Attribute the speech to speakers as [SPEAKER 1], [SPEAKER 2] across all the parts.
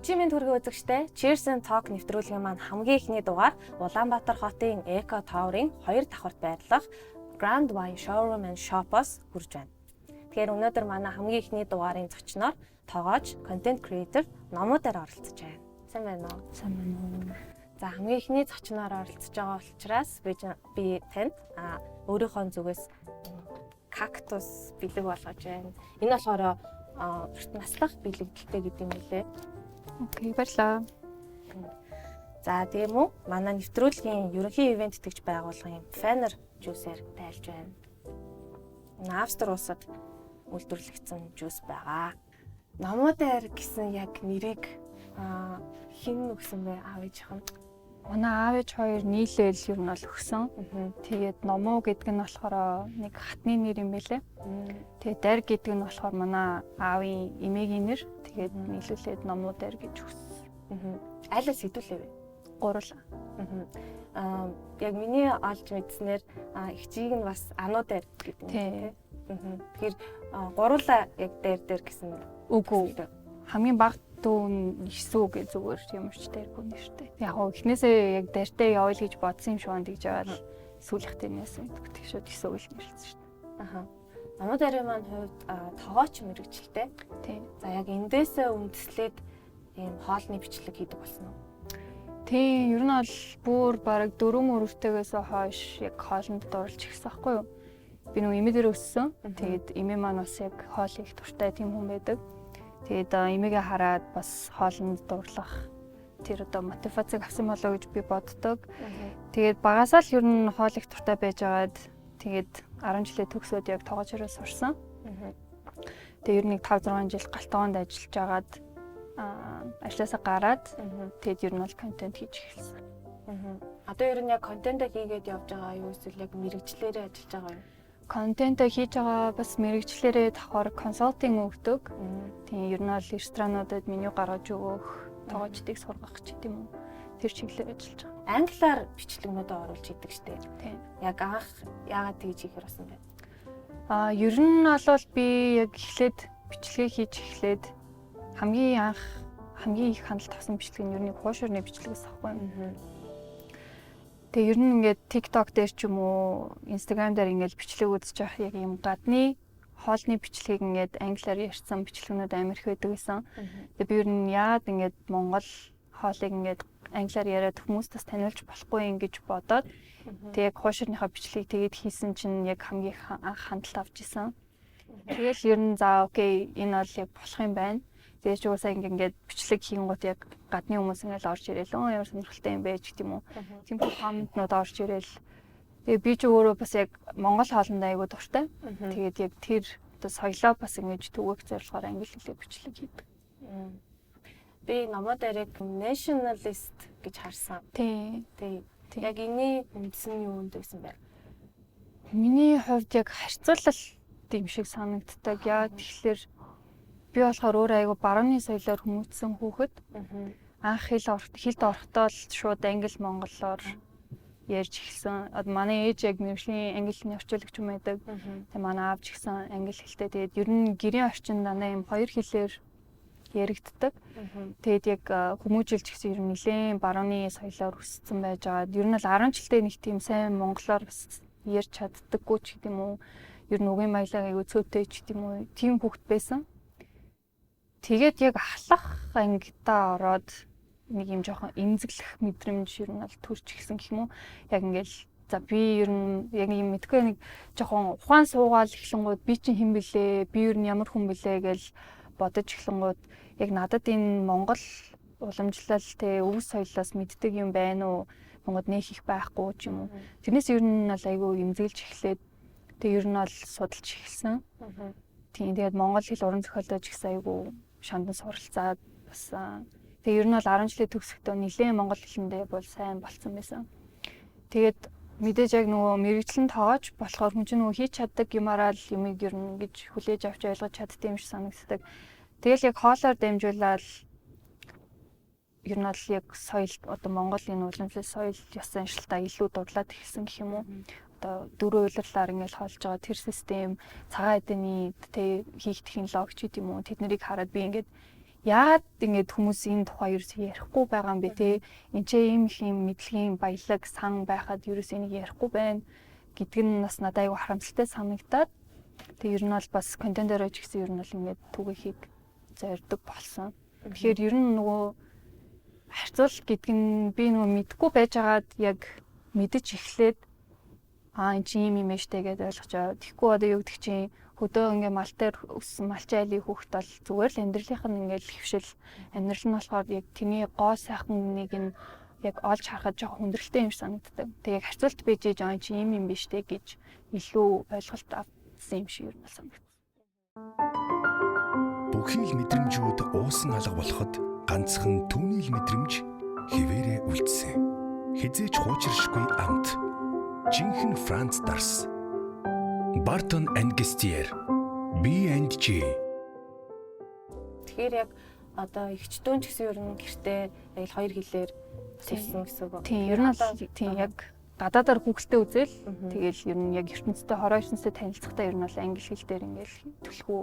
[SPEAKER 1] Өчигмийн төргийн үзэгчтэй Cheers and Talk нэвтрүүлгийн маань хамгийн ихний дугаар Улаанбаатар хотын Eco Tower-ын 2 давхарт байрлах Grand Wine Showroom and Shop-оос хүрж байна. Тэгэхээр өнөөдөр манай хамгийн ихний дугаарын зочноор тоогооч, content creator номуудаар оролцож байна. Сайн байна уу?
[SPEAKER 2] Сайн байна уу.
[SPEAKER 1] За хамгийн ихний зочноор оролцож байгаа учраас би танд өөрийнхөө зүгээс кактус бэлэг болгож байна. Энэ болохоор наслах бэлэгдэлтэй гэдэг юм лээ.
[SPEAKER 2] Окей, баярлалаа.
[SPEAKER 1] За тийм үү? Манай нэвтрүүлгийн ерөнхий ивент тэтгэж байгууллагын Fenner Juice-ээр тайлж байна. Австри улсад үйлдвэрлэгдсэн жуус байгаа. Номуудаар гэсэн яг нэрийг хэн өгсөн бэ? Аав ээж хэн?
[SPEAKER 2] Манай аав ээж хоёр нийлээл ер нь бол өгсөн. Тэгээд номоо гэдэг нь болохоор нэг хатны нэр юм байлээ. Тэгээд дайр гэдэг нь болохоор манай аавын эмээгийн нэр. Тэгээд нийлүүлээд номоо дайр гэж өгсөн.
[SPEAKER 1] Айлаа сэдвүүлээ вэ?
[SPEAKER 2] Гурал.
[SPEAKER 1] Яг миний олж мэдснээр ихчийг нь бас ануу дайр гэдэг юм тийм. Тэгэхээр гуруула яг дайр гэсэн
[SPEAKER 2] үгүй. Хамгийн бага дүүн 9 гэж зүгээр ямар ч дайргүй нэртэй. Яг гоо эхнээсээ яг дайртай явъя гэж бодсон юм шиг байна гэж яваад сүүлийнх тэрнээс тэгтээ шууд 9 гэж нэрлсэн шүү дээ.
[SPEAKER 1] Намуу дайрын маань хувьд тоогооч мэрэгчлээ.
[SPEAKER 2] Тийм.
[SPEAKER 1] За яг эндээсээ үндэслээд ийм хоолны бичлэг хийдэг болсон уу?
[SPEAKER 2] Тийм, ер нь бол бүр бараг 4 мөрөвтэйгээс хойш яг хоолнд дурлж ирсэн байхгүй юу? Би нөгөө эмээ дээр өссөн. Тэгээд эмээ маань бас яг хоол их дуртай тийм хүн байдаг. Тэгээд эмээгээ хараад бас хоолнд дурлах тэр одоо мотивацийг авсан болоо гэж би боддог. Тэгээд багасаа л ер нь хоол их дуртай байжгаад тэгээд 10 жилээ төгсөөд яг тоогоочроо сурсан. Тэгээд ер нь 5-6 жил галтгоонд ажиллаж байгаад ажлаасаа гараад тэгээд ер нь бол контент хийж эхэлсэн.
[SPEAKER 1] Одоо ер нь яг контент хийгээд явж байгаа юу эсвэл яг мэрэгчлэрээ ажиллаж байгаа юу?
[SPEAKER 2] Контент хийж байгаа бас мэрэгчлэрээ давхар консалтинг өгдөг. Тийм ер нь бол ресторануудад меню гаргаж өгөх, тоогоочдыг сургах ч гэдэм үү. Тэр чиглэлээр ажиллаж байгаа.
[SPEAKER 1] Англиар бичлэгнүүдээ оруулж идэг штеп.
[SPEAKER 2] Тийм.
[SPEAKER 1] Яг анх яагаад тэгж хийхэр болсон бэ?
[SPEAKER 2] Ер нь бол би яг эхлээд бичлэгээ хийж эхлээд хамгийн их хяналт авсан бичлэг нь ер нь хуушурны бичлэгээс авахгүй. Тэгээ ер нь ингээд TikTok дээр ч юм уу, Instagram дээр ингээд бичлэг үзэж явах яг юм гадны хоолны бичлэгийг ингээд англиар ярьсан бичлэгнүүд амар их байдаг гэсэн. Тэгээ би ер нь яагаад ингээд Монгол хоолыг ингээд англиар яриад хүмүүст бас таниулж болохгүй юм гэж бодоод тэгээ яг хуушурныхаа бичлэгийг тэгээд хийсэн чинь яг хамгийн анх хяналт авч исэн. Тэгээл ер нь за окей, энэ бол яг болох юм байна. Тэгээд ч уусаа ингээд бичлэг хийнгууд яг гадны хүмүүс ингээд орж ирээл ямар сонирхолтой юм бэ гэх юм уу. Тийм комментнууд орж ирээл. Тэгээ би ч өөрөө бас яг Монгол хоолнд аягүй дуртай. Тэгээд яг тэр оо соёлоо бас ингэж түгээх зорилгоор англи хэлээр бичлэг хийдэг.
[SPEAKER 1] Би номоо дээр яг nationalist гэж харсан.
[SPEAKER 2] Тийм.
[SPEAKER 1] Яг энэ үндэс нь юу вэ гэсэн бэ?
[SPEAKER 2] Миний хувьд яг харьцуулалт юм шиг санагддаг. Яа тэгэхээр би болохоор өөр айгу барууны соёлоор хүмүүжсэн хүүхэд. Анх хэлд орохдоо л шууд англи монголоор ярьж эхэлсэн. Манай ээж яг мэргэжлийн англи хэлний орчуулагч юм байдаг. Тэгээ манай аав ч гэсэн англи хэлтэй. Тэгээд ер нь гэрийн орчинд дандаа юм хоёр хэлээр яригддаг. Тэгээд яг хүмүүжилж гэсэн ер нь нэлээд барууны соёлоор өссөн байж байгаа. Ер нь л 10 жилдээ нэг тийм сайн монголоор бас ярьж чаддаггүй ч гэдэм үү. Ер нь үгийн маялаа айгу цөөтэй ч гэдэм үү. Тийм хүүхэд байсан. Тэгээд яг ахлах ангидаа ороод нэг юм жоохон эмзэглэх мэдрэмж ер нь бол төрж ирсэн гэх юм уу. Яг ингээл за би ер нь яг юм мэдгүй нэг жоохон ухаан суугаал эхлэнгууд би чинь хэн бэлээ, би ер нь ямар хүн бэлээ гэж бодож эхлэнгууд яг надад энэ Монгол уламжлал те өв соёлоос мэддэг юм байна уу? Монгод нэх их байхгүй ч юм уу. Тэрнээс ер нь бол айгүй эмзэглэж эхлээд тэг ер нь бол судалж эхэлсэн. Тийм тэгээд монгол хэл уран зохиолтой ч гэсэн айгүй шандан суралцаад бас тэгээ ер нь бол 10 жилийн төгсөхдөө нэлээд монгол хэлэндээ бол сайн болцсон байсан. Тэгээд мэдээж яг нөгөө мэрэгчлэн тоогооч болохоор хүн чинь нөгөө хийж чаддаг юмараа л юмыг ер нь гэж хүлээж авч ойлгож чаддсан юм шиг санагддаг. Тэгэл яг хоолоор дамжуулаад ер нь бол яг соёл одоо Монголын уламжлал соёл ёс заншилтаа илүү дурлаад эхэлсэн гэх юм уу. Одоо дөрөв уйлрлаар ингээл хоолж байгаа тэр систем, цагаан эдэний хийх технологи ч гэдэм үү тэднийг хараад би ингээд яагаад ингэж хүмүүс энэ тухай ерөөсөө ярихгүй байгаа юм бэ те? Энд чи ийм их юм мэдлэгийн баялаг сан байхад ерөөсөө энийг ярихгүй байна гэдг нь бас надад айгүй харамсалтай санагдаад тэг ер нь бол бас контент дээр ч гэсэн ер нь бол ингэж түгээхийг зорддог болсон. Тэгэхээр ер нь нөгөө харьцуулах гэдэг нь би нөгөө мэдгүй байжгаад яг мэдэж эхлээд энэ чи юм штэ гэдээ ойлгож байгаа. Тэгэхгүй одоо юу гэдэг чинь хөдөө ингээ мал дээр өссөн малчин айлын хүүхэд бол зүгээр л амьдралынх нь ингээл хөвшил амьдрал нь болохоор яг тэрний гоо сайхан нэг нь яг олж харахад жоохон хүндрэлтэй юм шиг санагддаг. Тэг яг харьцуулт бийж энэ чи юм биш те гэж илүү ойлголт авсан юм шиг юм санагдав.
[SPEAKER 3] Бүхий л мэдрэмжүүд уусан алга болоход ганцхан түүний л мэдрэмж хിവэрэ үлдсэн. Хизээч хуучиршгүй амт. Жинхэнэ Франц Дарс. Бартон Ангестиер. B&G.
[SPEAKER 1] Тэгэхээр яг одоо эгчдүүн ч гэсэн ер нь гэртээ яг хоёр хэлээр хэлсэн гэсэн үг.
[SPEAKER 2] Тийм ер нь тийм яг гадаадаар Google-тэй үзэл тэгэл ер нь яг ертөнцтэй хороо ертөнцтэй танилцахдаа ер нь бол англи хэл дээр ингээл төлхөө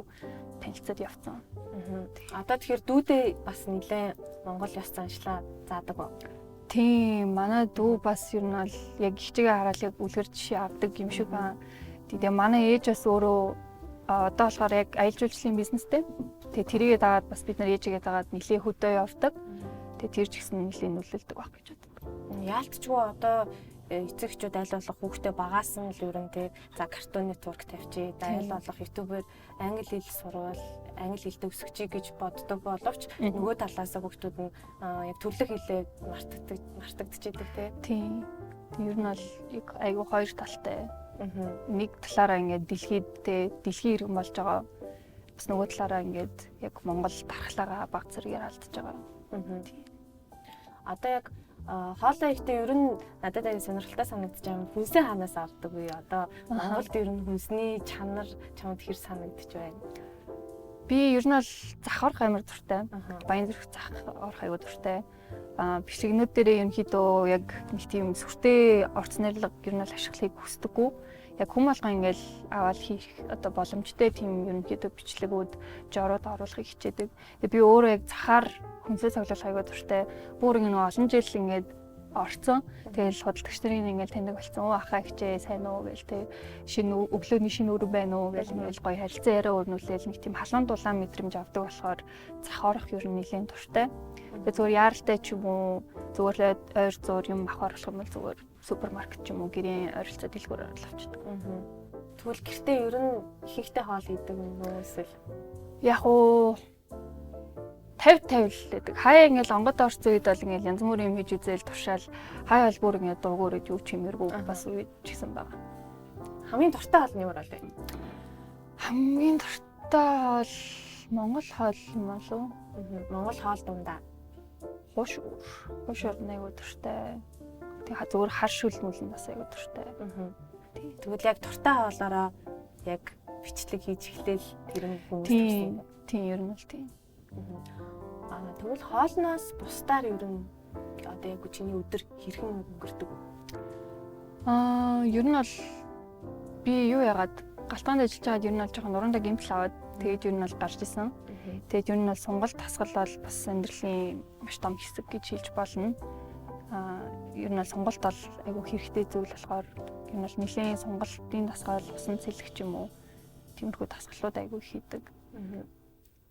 [SPEAKER 2] танилцаад явцсан.
[SPEAKER 1] Одоо тэгэхээр дүүдээ бас нэлээ Монгол ёс заншлаа заадаг ба.
[SPEAKER 2] Тийм манай дүү бас ер нь бол яг ихчигээ хараад яг үлгэр жишээ авдаг юм шиг байна. Тэгээ манай ээж бас өөрөө одоо болохоор яг аялал жуулчлалын бизнестэй. Тэгээ тэрийгээ дагаад бас бид нар ээжигээ дагаад нэлээ хөдөө явдаг. Тэгээ тэр ч гэсэн нэлээ нөлөөлдөг байх гэж боддог.
[SPEAKER 1] Яалтчгүй одоо эцэгчүүд аль болох хүүхдээ багаас нь л ерөн тий за картон нэтворк тавьчих, аль болох ютубээр англи хэл сурвал англи хэлтэй өсгөчий гэж боддог боловч нөгөө талаас хүүхдүүд нь яг төрлөх хэлээ мартагдчихэдэг тий.
[SPEAKER 2] Тийм. Ер нь бол яг айгүй хоёр талтай. Нэг талаараа ингээд дэлхийн иргэн болж байгаа. Бас нөгөө талаараа ингээд яг Монгол дархлаагаа баг зэрэгээр алдчихж байгаа.
[SPEAKER 1] Одоо яг хоолой ихтэй ер нь надад аяа сонирхолтой санагдаж байгаа юм. Хүнсээ хаанаас авдаг вэ? Одоо Монголд ер нь хүнсний чанар чамд хэр санагдаж байна?
[SPEAKER 2] Би ер нь бол зах орох амар дуртай. Баян зүрх зах орох аягүй дуртай. Бишигнүүд дээр ерөнхийдөө яг нэг тийм сүртэй орц нэрлэг ер нь ашиглахыг хүсдэггүй. Яг хүм болгоо ингээл аваад хийх одоо боломжтой тийм ерөнхийдөө бичлэгүүд жороод оруулахыг хичээдэг. Тэгээ би өөрөө яг захаар хүнсээ цуглуулах аягүй дуртай. Бүр ингэ олон жил ингээд орцсон. Тэгэл худалдагч нарын ингээл таньдаг болсон. Ахаа ихчээ сайн уу гээл тэг шинэ өглөөний шинэ өрөө байна уу гээл ингээл гоё харилцан яриа өрнүүлээл нэг тийм халуун дулаан мэдрэмж авдаг болохоор зах орох ер нь нэлээд дуртай. Тэгээ зүгээр яаралтай ч юм уу зүгээр ойр зуур юм авах орлох юм бол зүгээр супермаркет ч юм уу гэрийн ойролцоо дэлгүүрээр авчдаг.
[SPEAKER 1] Тэгвэл гэртээ ер нь ихэнхдээ хоол идэг юм уу эсвэл
[SPEAKER 2] яг уу 50-50 л гэдэг. Хаяа ингээл онгод орсон үед бол ингээл янз бүрийн юм хийж үзээл туршаал хаяа бол бүр ингээд дуугаарж юу ч юмэргүй бас үед ч гэсэн байгаа.
[SPEAKER 1] Хамгийн дуртай хоол нь юу вэ?
[SPEAKER 2] Хамгийн дуртай хоол Монгол хоол юм болов?
[SPEAKER 1] Монгол хоол дундаа
[SPEAKER 2] Хуш орны аягүй дуртай. Тэгээ зүгээр хар шүлмөл нь бас аягүй дуртай.
[SPEAKER 1] Тэгвэл яг дуртай хоолоороо яг бичлэг хийж эхлээл тэр нь хүмүүс
[SPEAKER 2] тийм ер нь бол тийм.
[SPEAKER 1] Тэгвэл хоолноос бусдаар ер нь одоо яг чиний өдөр хэрхэн өнгөрдөг вэ?
[SPEAKER 2] Ер нь бол би юу яагаад галтгаанд ажиллаж байгаад ер нь бол жоохон нуруундаа гэмтэл аваад тэгээд ер нь бол гарч исэн. Тэгээд ер нь бол сонголт тасгал бол бас амьдралын маш том хэсэг гэж хэлж болно. Ер нь бол сонголт бол айгүй хэрэгтэй зүйл болохоор ер нь бол нэлийн сонголтын тасгал, усан цэлэг ч юм уу тиймэрхүү тасгалууд айгүй хийдэг.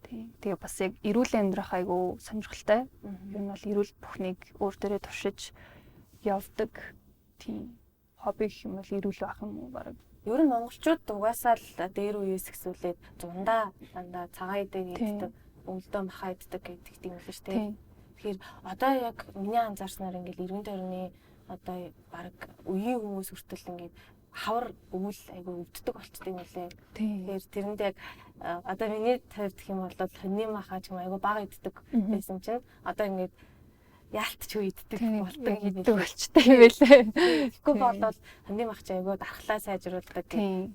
[SPEAKER 2] Тэгээ бас яг эрүүл амьдрах айгүй сонирхолтой. Ер нь бол эрүүл бүхнийг өөр дээрээ туршиж явдаг. Тийм хобби гэх юм бол эрүүл байх юм уу бараг.
[SPEAKER 1] Ер нь монголчууд угаасаа л дээр үеэс эхсүүлээд дандаа цагаан идэх иддэг, өвлдөө махаа иддэг гэдэг тийм л шүү дээ. Тэгэхээр одоо яг миний анзаарснаар ингээл иргэн тойрны одоо бараг үеийн хүмүүс хүртэл ингээд хавар өвөл айгүй өвддөг болчтой юм лээ. Тэгэхээр тэрэнд яг одоо миний тавьд гэх юм бол хоньны махаа ч юм айгүй бага иддэг байсан чинь одоо ингээд яалтч үе иддэг болдог
[SPEAKER 2] болчтой юм байлээ.
[SPEAKER 1] Тэгэхгүй болвол хоньны мах ч айгүй дархлаа сайжруулдаг.
[SPEAKER 2] Тийм.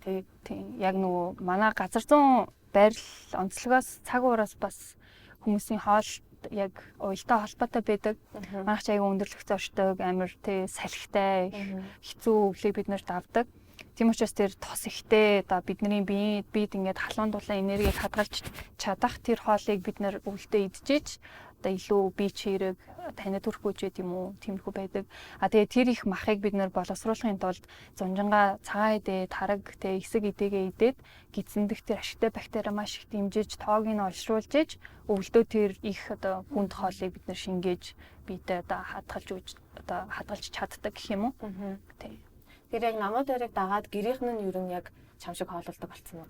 [SPEAKER 2] Яг нөгөө манай газар зүүн байрал онцлогоос цаг уураас бас хүмүүсийн хоол яг уялдаа холбоотой байдаг. Манайх ч аяга өндөрлөх зорчдог, амар тий салхитай, хэцүү өглийг бид нарт авдаг. Тийм учраас тэр тос ихтэй одоо бидний биед ингээд халуун дулаан энергийг хадгалж чадах тэр хоолыг бид нар өвөлдөө идчихэж одоо илүү бие чирэг танид төрөхгүй ч гэдэм үү тиймэрхүү байдаг. Тэгээ тэр их махыг бид нар боловсруулахын тулд зунжангаа цагаан идээ, тараг тэ эсэг идэгээ идээд гидсэндэх тэр ашигтай бактери маш их дэмжиж тоог нь олшруулж иж өвөлдөө тэр их одоо хүнд хоолыг бид нар шингээж биедээ одоо хадгалж чаддаг гэх юм уу. Тий.
[SPEAKER 1] Тэр яг намууд өрийг дагаад гэрийнхэн нь ер нь яг чам шиг хоололдог болсон уу?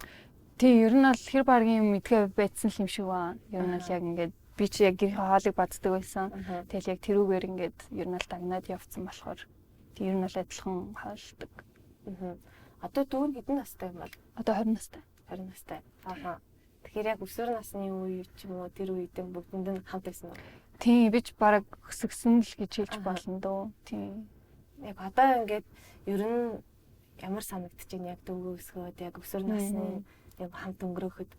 [SPEAKER 2] Тий, ер нь бол хэр баргийн мэдгээ байдсан юм шиг байна. Ер нь бол яг ингээд би чи яг гэрийн хоолыг баддаг байсан. Тэгэл яг тэрүүгээр ингээд ер нь л дагнаад явцсан болохоор тий ер нь бол адилхан хоолдог.
[SPEAKER 1] Одоо дүүр хэдэн настай юм бол?
[SPEAKER 2] Одоо 20 настай.
[SPEAKER 1] 20 настай. Тэгэхээр яг өсвөр насны үе ч юм уу тэр үедээ бүгдэнд нь хамт байсан уу?
[SPEAKER 2] Тий, би ч бараг өсгсөн л гэж хэлж болно дөө. Тий.
[SPEAKER 1] Яг одоо ингээд ер нь ямар санагдчихэв яг дүүгээ өсгөөд яг өсвөр насны яг хамт өнгөрөхөд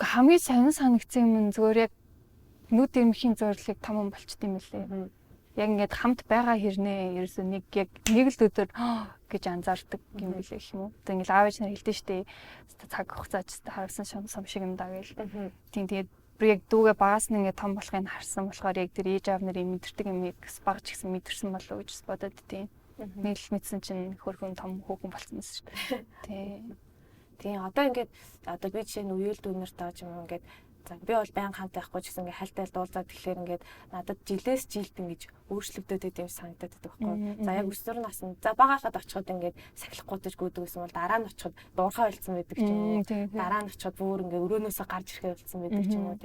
[SPEAKER 2] хамгийн сайн санагдсан юм зүгээр яг нүд ирмхийн зорилгыг том болчт юм лээ. Яг ингээд хамт байгаа хэрнээ ерөөсөө нэг л өдөр гэж анзаардаг юм билээ гэх юм уу. Одоо ингээд аавч нар хэлдэг штэ цаг хугацаач харсан сум шиг юм даа гээл. Тийм тэгээд яг дүүгээ багаас нь ингээд том болохыг харсан болохоор яг тэр ээж аав нарын мэдэрдэг юм багч гэсэн мэдэрсэн болов уу гэж бодоод тийм. Нэг л мэдсэн чинь хөрхөн том хүүхэн болсон шүү дээ. Тийм
[SPEAKER 1] одоо ингээд одоо би жишээ нь үеэл дүүнэр тааж юм ингээд за би бол баян хамт байхгүй ч гэсэн ингээд хальтайл дуулзаад тэгэхээр ингээд надад жилээс жилд ингэж өөрчлөгдөд байт юм санагдаад байдаг байхгүй. За яг өсвөр наснд за багахад очиход ингээд сахилах гутаж гүйдэг гэсэн бол дараа нь очиход дуурхай болцсон байдаг ч юм уу. Дараа нь очиход бүр ингээд өрөөнөөсөө гарч ирэхээ болцсон байдаг ч юм уу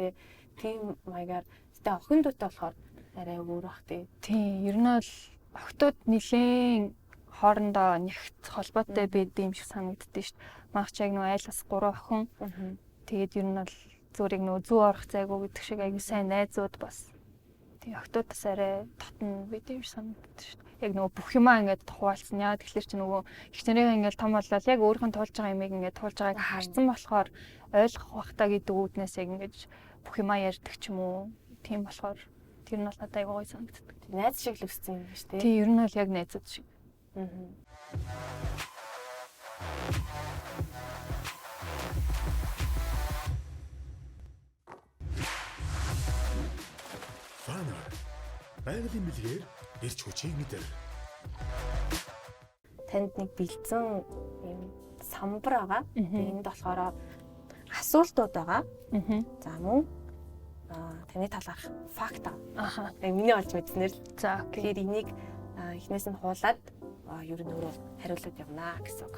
[SPEAKER 1] тийм маягаар тэгтээ охин дүүтэй болохоор арай өөр бах тий.
[SPEAKER 2] Тийм ер нь бол охтууд нэлээд хоорондоо нягт холбоотой байдаг юм шиг санагддээ шүү дээ. Манайх ч яг нэг айлгаас 3 охин. Тэгээд ер нь бол зүгээр яг нэг зүү орох зайгүй гэдэг шиг аягүй сайн найзууд бас. Тэгээд охтуудаас арай татна байдаг юм шиг санагддээ шүү дээ. Яг нөгөө бүх юмаа ингээд тухайлсан. Яа тэгэхээр чи нөгөө ихнэрээ ингээд том боллоо яг өөрийнх нь туулж байгаа юмыг ингээд туулж байгааг харсан болохоор ойлгох бах та гэдэг үүднээс яг ингээд бүх юмаа ярьдаг ч юм уу. Тийм болохоор тэр нь бол надад аягүй гоё санагддаг.
[SPEAKER 1] Найз шиг л өссөн юм шүү дээ.
[SPEAKER 2] Тийм ер нь бол яг найзууд шиг.
[SPEAKER 3] Фанер байгалийн бэлгээр ирч хүчийг мэдэр.
[SPEAKER 1] Танд нэг бэлдсэн юм самбар байгаа. Энд болохоор асуултууд байгаа. За мөн таны талаарх факт аа. Миний олж мэдснээр л.
[SPEAKER 2] За
[SPEAKER 1] тэгэхээр энийг эхнээс нь хуулаад ер нь өөрөө хариулаад явнаа гэсэн үг.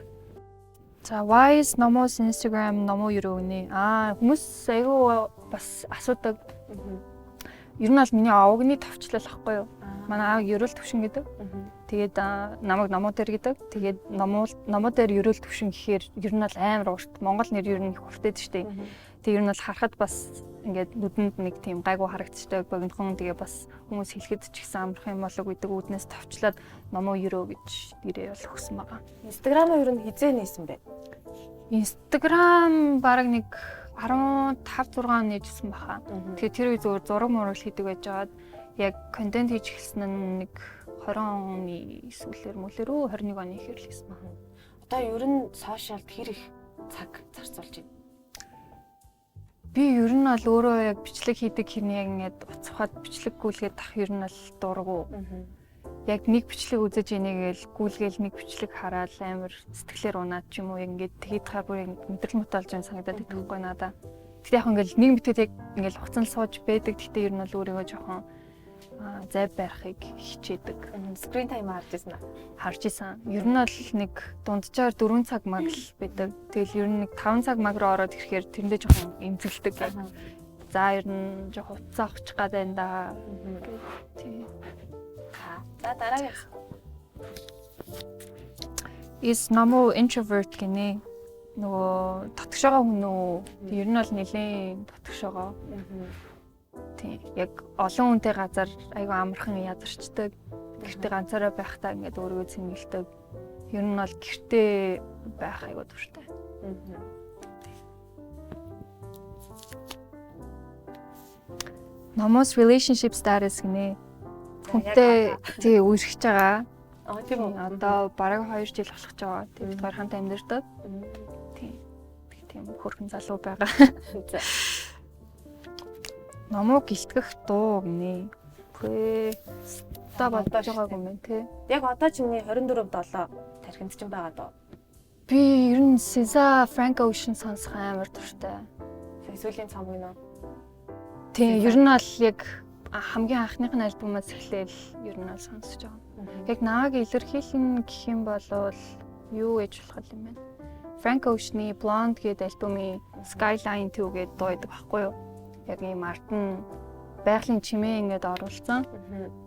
[SPEAKER 2] За Wise номоос Instagram номоо юу өгнө? Хүмүүс айгүй бас асуудаг. Ер нь бол миний овгны товчлол ахгүй юу? Манай аав ерөөл төвшин гэдэг. Тэгээд намайг номоо дээр гэдэг. Тэгээд номоо дээр ерөөл төвшин гэхээр ер нь бол амар урт. Монгол нэр ер нь их уртээд штэ. Тэгээд ер нь бол харахад бас ингээд нүдэнд нэг тийм гайгүй харагдчихдаг богинохон тэгээ бас хүмүүс хэлэхэд ч ихсэн амархан юм болог гэдэг үүднээс товчлоод номоо ерөө гэж нэрээ бол өгсөн байгаа.
[SPEAKER 1] Instagram-аа ер нь хизээ нээсэн бэ?
[SPEAKER 2] Instagram бараг нэг 15-6 нээжсэн баха. Тэгэхээр тэр үе зөвөр зураг мурал хийдэг байж байгаад яг контент хийж эхэлсэн нь нэг 20 оны сүүлээр мөлөөрөө 21 оны ихэр л хийсэн баха.
[SPEAKER 1] Одоо ер нь сошиалд хэр их цаг зарцуулж байна?
[SPEAKER 2] Би ер нь бол өөрөө яг бичлэг хийдэг хэрний яг ингээд уцхаад бичлэг гүйлгээд ах ер нь бол дургу. Яг нэг бичлэг үзэж инээгээл гүйлгээл нэг бичлэг хараад амар сэтгэлээр унаад ч юм уу яг ингээд тэгэхэд хаа бүр мэдрэл мотолж юм санагдаад байдаг байхгүй надаа. Тэгтээ яг ингээд нэг мэтгэд яг ингээд хуцан сууж байдаг. Тэгтээ ер нь бол өөрийгөө жоохон зай барихыг хичээдэг.
[SPEAKER 1] Screen time харж ирсэн аа.
[SPEAKER 2] Харж исэн. Ер нь бол нэг дунджаар 4 цаг маг л байдаг. Тэгэл ер нь нэг 5 цаг маг руу ороод ирэхээр тэрэндээ жоохон эмзэглдэг. За ер нь жоохон уцаа авчих гээд байна да. Тий.
[SPEAKER 1] За дараагийн
[SPEAKER 2] is номоо introvert гинэ. Нөгөө дотгошоо хүн үү? Ер нь бол нэлийн дотгошоо. Тийм. Яг олон хүнтэй газар айгүй амархан ядарчдаг. Гэртээ ганцаараа байхдаа ингээд өөрийгөө цэнгэлдэг. Ер нь бол гэртээ байх айгүй дуртай. Номоос relationship status гинэ. Хүнтэй тий үерхэж байгаа.
[SPEAKER 1] Тийм үү.
[SPEAKER 2] Одоо бараг 2 жил болох ч байгаа. Тэгээд бид хоёр хамт амьдардаг. Тийм хөрхэн залуу байгаа. Номоо гэлтгэх дуу гинэ. Та бодож байгаагүй юм тий.
[SPEAKER 1] Яг одоо чиний 24/7 тархинд чинь байгаа доо.
[SPEAKER 2] Би ер нь SZA, Frank Ocean сонсох амар дуртай.
[SPEAKER 1] Сүүлийн цом гинэ.
[SPEAKER 2] Тийм ер нь бол яг хамгийн анхных нь альбомоос эхлээл ер нь бол сонсож байгаа. Яг нааг илэрхийлнэ гэх юм бол юу гэж болох юм бэ? Frank Ocean-ы Blonde гэдэг альбомын Skyline 2 гэдэг дуу байдаг байхгүй юу? Яг ийм арт нь байгалийн чимээ ингээд оруулсан.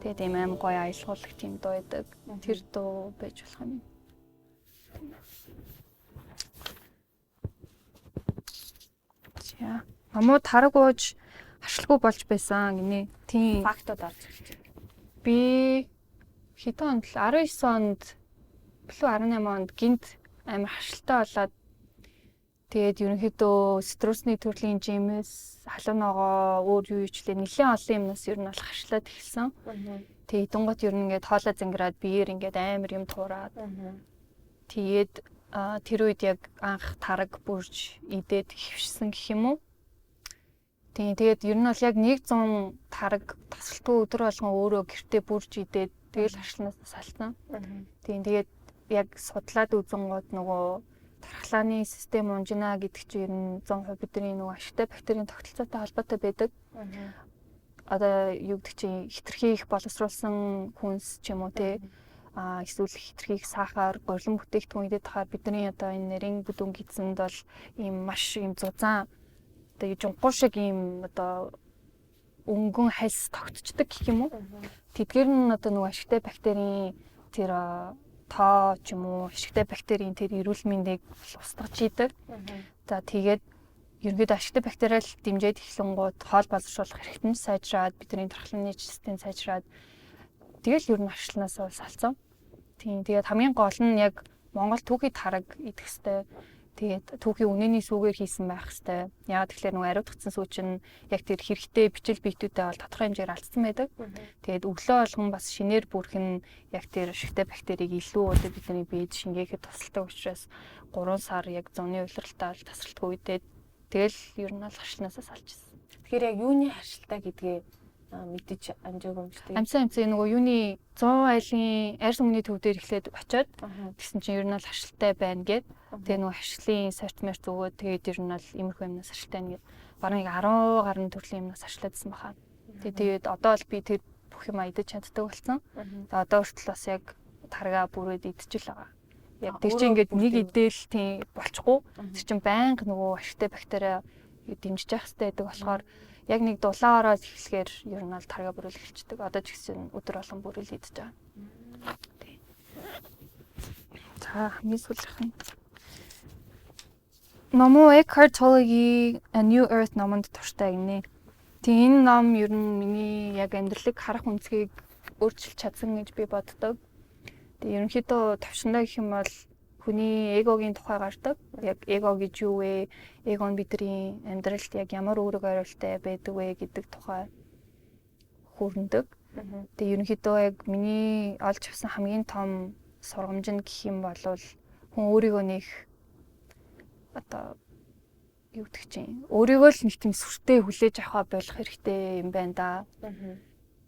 [SPEAKER 2] Тэгээд ийм аим гоё аялгуулах тийм дуу байдаг. Тэр дуу байж болох юм. За. Намуу тараг ууж хашлгүй болж байсан гинэ. Тийм
[SPEAKER 1] Фактод орж ирж байна.
[SPEAKER 2] би хэдэн онд 19 онд плюс 18 онд гинт амар хашлтай болоод тэгээд ерөнхийдөө струсны төрлийн жимээс халуун ногоо өөр юу ичлээ нэлээд олон юмнаас ер нь бол хашлаад эхэлсэн. Тэгээд дунгот ер нь ингээд хоолой зангираад биеэр ингээд амар юм туураад. Тэгээд тэр үед яг анх тараг бүрж идээд хөвшсөн гэх юм уу? Тэгээд ер нь бол яг 100 тараг тасалтгүй өдөр болгон өөрөө гэртээ бүрж идээд тэгэл харшлнаас салсан. Тэгээд яг судлаад үзэнгууд нөгөө тархлааны систем унжина гэдэг чинь ер нь 100% бидний нөгөө ашигтай бактерийн тогтолцоотой холбоотой байдаг. Одоо юу гэдэг чинь хитрхи их боловсруулсан хүнс ч юм уу те эсвэл хитрхи их сахар, горлон бүтээгдэхүүн идэх тахаар бидний одоо энэ нэрийн бүдүүн гидсэнд бол ийм маш ийм зузаан одоо жунхуу шиг ийм одоо өнгөн хальс тогтцдог гэх юм уу. Тэдгээр нь одоо нөгөө ашигтай бактерийн тэр тоо ч юм уу ашигтай бактерийн тэр эрүүл мэндийг устгаж идэг. За тэгээд ерөнхийдөө ашигтай бактериал дэмжиж эхлэнгууд хоол боловсруулах хэрэгтэн сайжраад бидний тархлын систем сайжраад тэгэл ер нь арчлнаас бол салцсан. Тийм тэгээд хамгийн гол нь яг Монгол түүхий тараг идэх хэвээр тэгээд түүхийн үнэний сүүгээр хийсэн байх хэвээр. Яагаад тэгэхээр нөгөө ариутгцсан сүү чинь яг тэр хэрэгтэй бичил биетүүдээ бол тодорхой хэмжээр алдсан байдаг. Тэгээд өглөө болгон бас шинээр бүрхэн яг тэр ашигтай бактерийг илүү одоо бидний биед шингээхэд тусалдаг учраас 3 сар яг зуны улиралтай бол тасралтгүй үедээ тэгэл ер нь бол харшлнаасаа салжсэн.
[SPEAKER 1] Тэгэхээр яг юуны харшилтаа гэдгээ мэдэж амжаагүй юм шүү дээ.
[SPEAKER 2] Амцсан нөгөө юуны 100 айлын арьс өмнөний төв дээр эхлээд очиод тэгсэн чинь ер нь бол харшилтай байна гэд. Тэгээ нөгөө харшлын сортмер зүгөө тэгээд ер нь бол иймэрхүү юмнаас харшилтай байна гэд. Бараг 10 гаруй төрлийн юмнаас харшлаадсан баха. Тэгээд одоо бол би тэр бүх юм идэж чаддаг болсон. За одоо хүртэл бас яг таргаа бүрээд идчихэл байгаа. Яг тэр чинь ингээд нэг идээл тийм болчихгүй. Тэр чинь байнга нөгөө ашигтай бактери дэмжиж явах хэрэгтэй байдаг болохоор яг нэг дулаан ороод эхлэхээр ер нь бол таргаа бүрэл эхэлчихдэг. Одоо ч гэсэн өдөр болгон бүрэл идэж байгаа. Тийм. За хамгийн сүүлийнх нь Номоо Eckhart Tolle-гийн A New Earth номонд туртай гинэ. Тийм энэ ном ер нь миний яг амьдралыг харах үнцгийг өөрчилж чадсан гэж би боддог. Тэгээ ерөнхийдөө төвшөндөө гэх юм бол хүний эгогийн тухай гардаг. Яг эго гэж юу вэ? Эго нь бидний амьдралд яг ямар үүрэг хариулттай байдаг вэ гэдэг тухай хүрнэдэг. Тэгээ ерөнхийдөө яг миний олж авсан хамгийн том сургамж нь гэх юм бол хүн өөрийгөө нэг одоо юу гэдэг чинь өөрийгөө л нэг тийм сүртэй хүлээж авах болох хэрэгтэй юм байна да.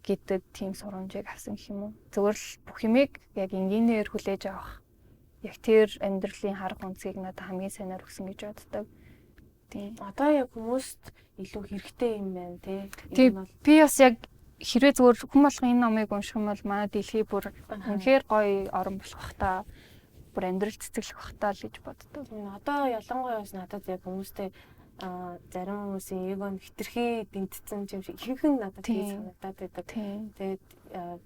[SPEAKER 2] Гэдэг тийм сургамжийг авсан гэх юм уу. Зөвхөн л бүх юмыг яг энгийнээр хүлээж авах. Яг тэр амьдралын харах үнцгийг надад хамгийн сайнаар өгсөн гэж боддог. Тийм.
[SPEAKER 1] Одоо яг хүмүүст илүү хэрэгтэй юм байна тий.
[SPEAKER 2] Тийм. Би бас яг хэрвээ зөвхөн хүн болгон энэ номыг унших юм бол манай дэлхий бүр үнэхээр гоё орон болох бах та. Бүр амьдрал цэцэглэх бах та л гэж боддог.
[SPEAKER 1] Одоо ялангуяа бас надад яг хүмүүстэй зарим хүмүүсийн эгон хитрхи дэмтсэн юм шиг ихэнх надад тийм санагдаад байдаг. Тэгээд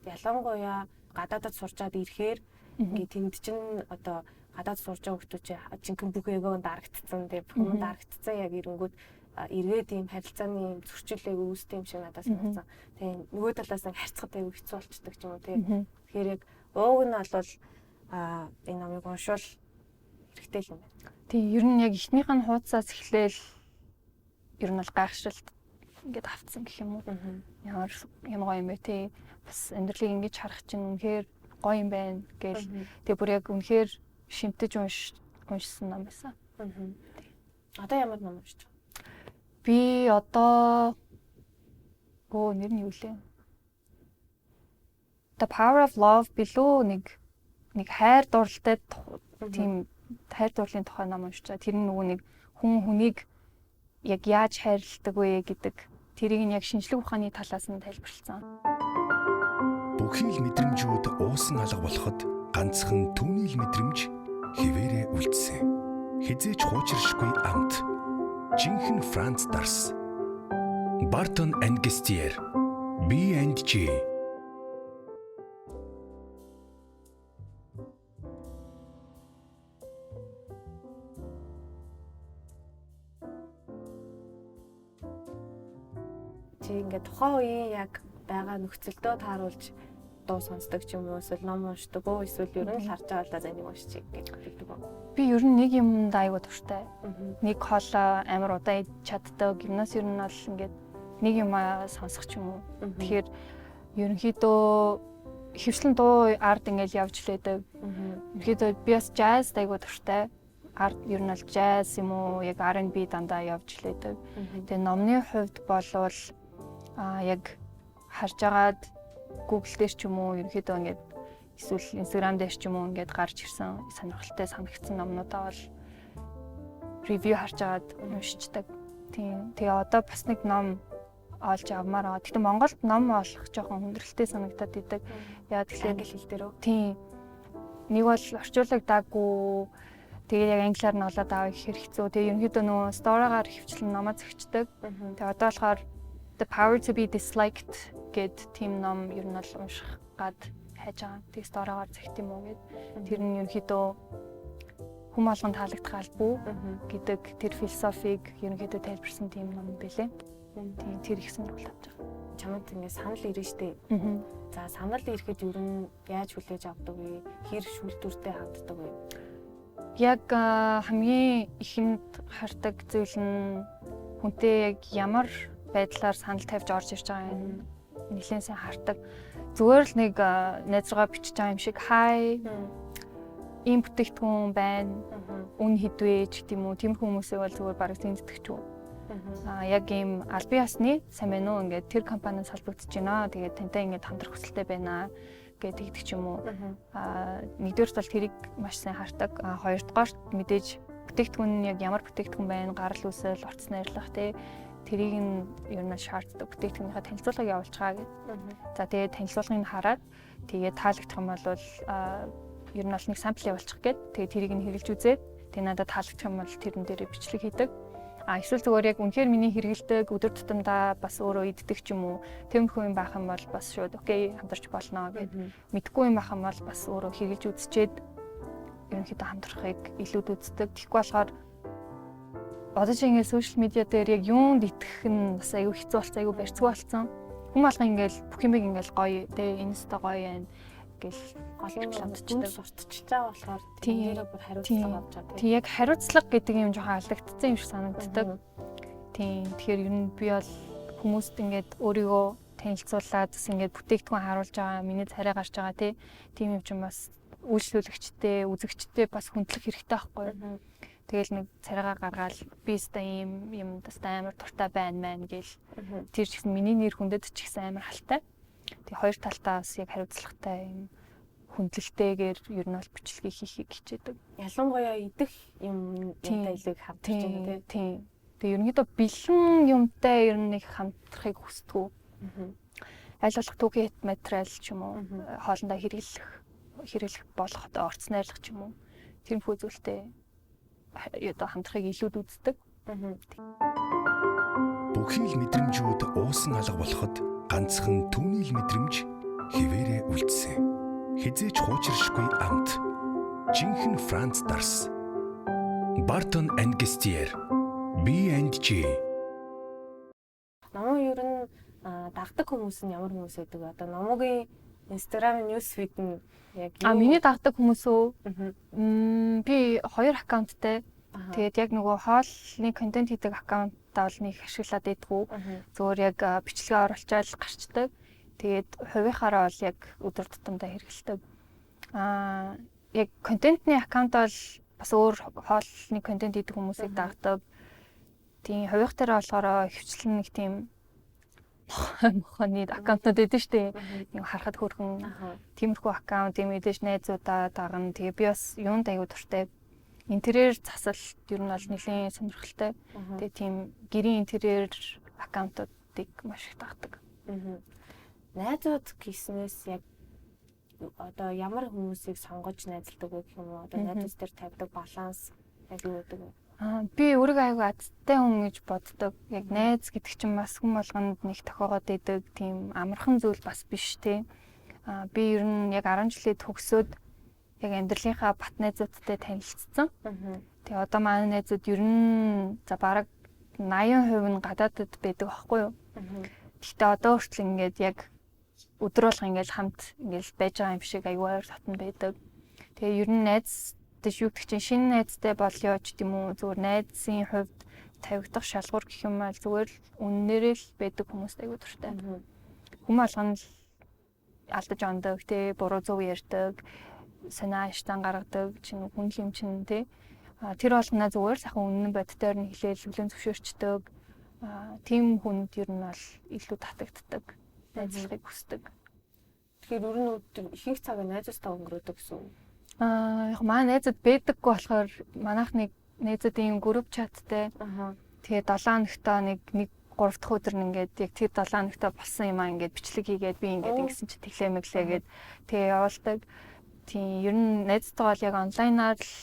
[SPEAKER 1] ялангуяа гадаадд сурчаад ирэхээр ингээд тэнд чинь одоо гадаад сурж байгаа хүмүүс жинхэнэ бүх эгонд дарагдцсан. Тэгээд бүх юм дарагдцсан яг ирэнгүүт эргээд ийм харилцааны зөрчилийг үүсдэг юм шиг надад санагдсан. Тэгээд нөгөө талаас нь харьцахад аягүй хэцүү болчихдог ч юм уу тий. Тэгэхээр яг ууг нь бол энэ номыг уншвал хэрэгтэй л юм байна.
[SPEAKER 2] Тийм ер нь яг эхнийх нь хуудасаас эхлээл ер нь бол гайхшралт ингээд автсан гэх юм уу. Ямар гоё юм бэ те. Бас амьдралыг ингэж харах чинь үнэхээр гоё юм байна гэж. Тэгээ бүр яг үнэхээр шимтэж уншсан ном байсан.
[SPEAKER 1] Одоо ямар ном уншиж байгаа?
[SPEAKER 2] Би одоо нэр нь юу лээ? The Power of Love билүү нэг хайр дурлалтай тийм хайр дурлалын тухай ном уншиж байгаа. Тэр нь нөгөө нэг хүнийг яг яаж хайрладаг вэ гэдэг тэрийг нь яг шинжлэх ухааны талаас нь тайлбарлсан.
[SPEAKER 3] Бүхий л мэдрэмжүүд уусан алга болоход ганцхан түүний л мэдрэмж хിവэрэ үлдсэн. Хизээч хуучиршгүй амт. Жинхэнэ Франц Дарс. Бартон Энгестиер. B&G.
[SPEAKER 1] Чи ингээд тухайн үеийн яг байгаа нөхцөлдөө тааруулж дуу сонсдог ч юм уу эсвэл ном уншдаг уу эсвэл ер нь л харж байгаа л да нэг уншчих гэж хэлдэг үү?
[SPEAKER 2] Би ер нь нэг юмд айгуу дуртай. Нэг хоолоо амар удаа чаддаг. Гимнас ер нь бол ингээд нэг юм сонсох ч юм уу. Тэгэхээр ерөнхийдөө хөвчлэн дуу арт ингээд явж лээдэг. Ерөнхийдөө би бас jazz айгуу дуртай. Арт ер нь бол jazz юм уу яг R&B дандаа явж лээдэг. Тэгээ номны хувьд болвол яг харж агаад Google дээр ч юм уу ерөнхийдөө ингээд эсвэл Instagram дээр ч юм уу ингээд гарч ирсэн сонирхолтой санагдсан номнуудаа бол ревю харж агаад уншичдаг. Тийм. Тэгээ одоо бас нэг ном олж авмаар байгаа. Гэхдээ Монголд ном олох жоохон хүндрэлтэй санагдаад идэг. Яа тэгэхээр
[SPEAKER 1] англи хэл дээр үү?
[SPEAKER 2] Тийм. Нэг бол орчуулагдаагүй. Тэгээ яг англиар нь олоод авах хэцүү. Тэгээ ерөнхийдөө нөгөө сторигаар хөвчлэн номоо зөгчдөг. Тэгээ одоо болохоор The Power to be Disliked гэд тийм ном ер нь бол унших гад хайж байгаа. Тэгээ сторигаар зэгт юм уу гэд. Тэр нь ерөнхийдөө хүм болгон таалагдах албагүй гэдэг тэр философиг ерөнхийдөө тайлбарсан тийм ном байлээ. Тийм тэр их сонирхол авч байгаа.
[SPEAKER 1] Чамд ингэ санал ирнэ штэ. За санал ирэхэд ер нь яаж хүлээж авдаг вэ? Хэр шүлтүртэй ханддаг вэ?
[SPEAKER 2] Яг хамгийн ихэнд хардаг зүйл нь хүнтэй яг ямар байдлаар санал тавьж орж ирж байгаа юм нэлээд сайн хардаг. Зүгээр л нэг найзруугаа бичиж байгаа юм шиг хай ийм бүтээгдэхүүн байна. Үн хэдвэ ч гэдэм үү. Тийм хүмүүсээ бол зүгээр бараг зэнддэгч үү. Яг ийм аль бие усны сайн байна уу ингээд тэр компаниас холбогдож байна. Тэгээд тантай ингээд хамтрах хүсэлтэй байна гэдэг ч юм уу. Нэгдүгээр бол тэрийг маш сайн хардаг. Хоёрдугаар мэдээж бүтээгдэхүүн нь яг ямар бүтээгдэхүүн байна, гарал үүсэл, урт найрлах тэрийг нь ер нь шаарддаг бүтээгдэхүүнийхээ танилцуулгыг явуулж байгаа гэдэг. За тэгээд танилцуулгыг хараад тэгээд таалагдах юм бол ер нь бол нэг сампл явуулчих гээд тэгээд тэрийг нь хэрэглэж үзээд тэгээд надад таалагдах юм бол тэрэн дээрээ бичлэг хийдэг. Эсвэл зүгээр яг үнэхээр миний хэрэгэлдэг өдөр тутамдаа бас өөрөө иддэг ч юм уу тэмхүү юм байх юм бол бас шууд окей хамтарч болно гэд мэдгүй юм байх юм бол бас өөрөө хэрэглэж үзчихэд ерөнхийдөө хамтрахыг илүүд үздэг. Тэгэхгүй болохоор одоо ч ингээд сошиал медиа дээр яг юунд итгэх нь бас аюу хэцүү болсон, аюу барьцгүй болсон. Хүн алга ингээд бүх юмыг ингээд гоё тэ инста гоё байна гэл
[SPEAKER 1] голын ламтчдаг сурталчилж байгаа болохоор
[SPEAKER 2] тэрээр
[SPEAKER 1] бүр хариуцлага авч байгаа.
[SPEAKER 2] Тэг яг хариуцлага гэдэг юм жоохон алдагдсан юм шиг санагддаг. Тийм. Тэгэхээр ер нь би бол хүмүүст ингээд өөрийгөө танилцуулаад бас ингээд бүтээгдэхүүн харуулж байгаа, миний царай гарч байгаа тийм юм чинь бас үйлчлүүлэгчтэй, үзэгчтэй бас хүндлэх хэрэгтэй байхгүй юу? Тэгэл нэг царайгаа гаргаад би өстой ийм юм дэстэй амар дуртай байна гэл тэр ч гэсэн миний нэр хүндэд ч гэсэн амар халтай. Тэг хоёр талтаа бас яг хариуцлагатай юм хүндлэлтэйгээр ер нь бол бичлэгийг хийхийг хичээдэг.
[SPEAKER 1] Ялангуяа идэх юмтай илүү хамтарч байгаа
[SPEAKER 2] тийм. Тэг ерөнхийдөө бэлэн юмтай ер нь их хамтрахыг хүсдэг. Аль болох түүхий материал ч юм уу хоолндоо хэрэглэх болох орц найрлах ч юм уу тэрнхүү зүйлтэй одоо хамтрахыг илүүд үздэг.
[SPEAKER 3] Бүхий л мэдрэмжүүд уусан алга болоход ганцхан түүний л мэдрэмж хിവэрэ үлдсэн. Хизээч хуучиршгүй амт. Жинхэнэ Франц Дарс. Бартон Энгестиер. B&G.
[SPEAKER 1] Намаа ер нь дагдаг хүмүүс нь ямар хүмүүс байдаг вэ? Одоо намуугийн Instagram newsfeed нь яг
[SPEAKER 2] миний дагдаг хүмүүс үү? Би 2 аккаунттай. Тэгээд яг нөгөө хоолны контент хийдэг аккаунт надад бол нэг ашиглаад идэггүй. Зүгээр яг бичлэгээ оруулчаал гарчдаг. Тэгээд хувийнхаараа бол яг өдөр тутамдаа хэрэгэлдэг. Яг контентны аккаунт бол бас өөр хоолны контент идэх хүмүүсийг дагдаг. Тийм хувийнх дээр болохоор хөвчлэн нэг тийм мохоны аккаунтууд идэв штэ. Нэг харахад хөөрхөн тиймэрхүү аккаунт юм мэдээж найзуудаа дагна. Тэгээ би бас юунд аягүй дуртай. Интерьер засалт ер нь бол нэлийн сонирхолтой. Тэгээ тийм гэрийн интерьер аккаунтуудыг маш их дагдаг.
[SPEAKER 1] Найзууд гэснээс яг одоо ямар хүмүүсийг сонгож найзалдаг вэ гэх юм уу? Одоо найзууд дээр тавьдаг баланс яг юу гэдэг вэ?
[SPEAKER 2] Би өөрийгөө аягүй азтай хүн гэж боддог. Яг найз гэдэг чинь бас хүн болгонд нэг тохиогоод идэг тийм амархан зүйл бас биш те. Би ер нь яг 10 жилийн төгсөөд яг амьдралынхаа бат найзуудтай танилцсан. Тэгээ одоо манай найзууд ер нь за бараг 80% нь гадаадд байдаг байхгүй юу? Гэхдээ одоо хүртэл ингээд яг өдөр болго ингээд хамт ингээд байж байгаа юм шиг аюу ойр татна байдаг. Тэгээ ер нь найз гэж юу гэх чинь шинэ найзтай болёо ч гэдэм үү зүгээр найзын хувьд тавигдах шалгуур гэх юм аа зүгээр л үннээрээ л байдаг хүмүүст аягүй дуртай. Хүмүүс болгоно л алдаж ондог те буруу зөв ярьдаг, санаа штан гаргадаг чинь хүн юм чинь те. Тэр болгоноо зүгээр сайхан үнэн боддоор нь хэлээл хүлэн зөвшөөрчдөг. Тийм хүнд ер нь бол илүү татагддаг. Найзлахыг хүсдэг.
[SPEAKER 1] Тэгэхээр ер нь ихэнх цагаа найзуудтай өнгөрөөдөг гэсэн үг.
[SPEAKER 2] Яг манай найзууд байдаггүй болохоор манайх нэг найзуудын групп чаттай. Тэгээд 7 хоногтоо нэг 3 дахь өдөр нь ингээд яг тэр 7 хоногтоо болсон юм аа ингээд бичлэг хийгээд би ингээд ингэсэн чи тэглээ мэглээгээд тэгээ явуулдаг. Тийм ер нь найзтайгаа бол яг онлайнаар л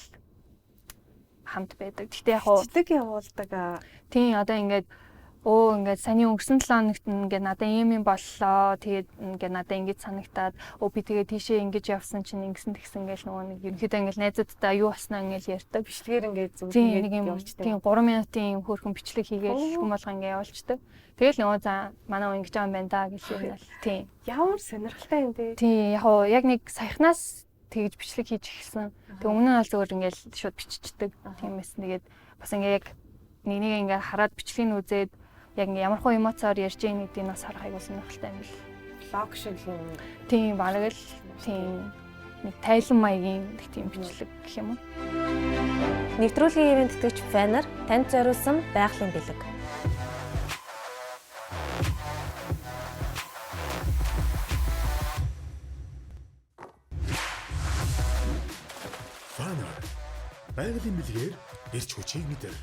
[SPEAKER 2] хамт байдаг. Гэхдээ яг
[SPEAKER 1] бичлэг явуулдаг.
[SPEAKER 2] Тийм одоо ингээд ингээд саний өнгөрсөн 7 хоногт ингээд надад ийм боллоо. Тэгээд ингээд надад ингэж санагтаад би тэгээд тийшээ ингэж явсан чинь ингэсэн тэгсэн гэж нөгөө нэг ерөнхийдөө ингээд найзуудтай юу болсноо ингээд ярьдаг.
[SPEAKER 1] Бичлэгээр ингээд
[SPEAKER 2] зүг хийгээд явуулчихдаг. Тийм 3 минутын хөөрхөн бичлэг хийгээл хүмүүс алга ингээд явуулчихдаг. Тэгэл нөгөө за манай ингэж байгаа юм байна да гэж юм л. Тийм.
[SPEAKER 1] Ямар сонирхолтой юм бэ?
[SPEAKER 2] Тийм яг нэг саяхнаас тэгж бичлэг хийж эхэлсэн. Тэг өмнө нь бол зөвөр ингээд шууд биччихдэг. Тиймээс тэгээд бас ингээд яг нэг ингээд хараад бичлэгийг үзээд яг ямархуу эмоцоор ярьж байгаа гэдгийг бас харах аягүй сонирхолтой юм бэл.
[SPEAKER 1] Лог шиг юм.
[SPEAKER 2] Тийм бараг л тийм нэг тайлан маягийн тийм бичлэг гэх юм уу.
[SPEAKER 1] Нэвтрүүлгийн ивент тэтгэгч Фанер танд зориулсан байгалийн бэлэг.
[SPEAKER 3] Фанер байгалийн бэлгээр ирж хүчийг мэдэр.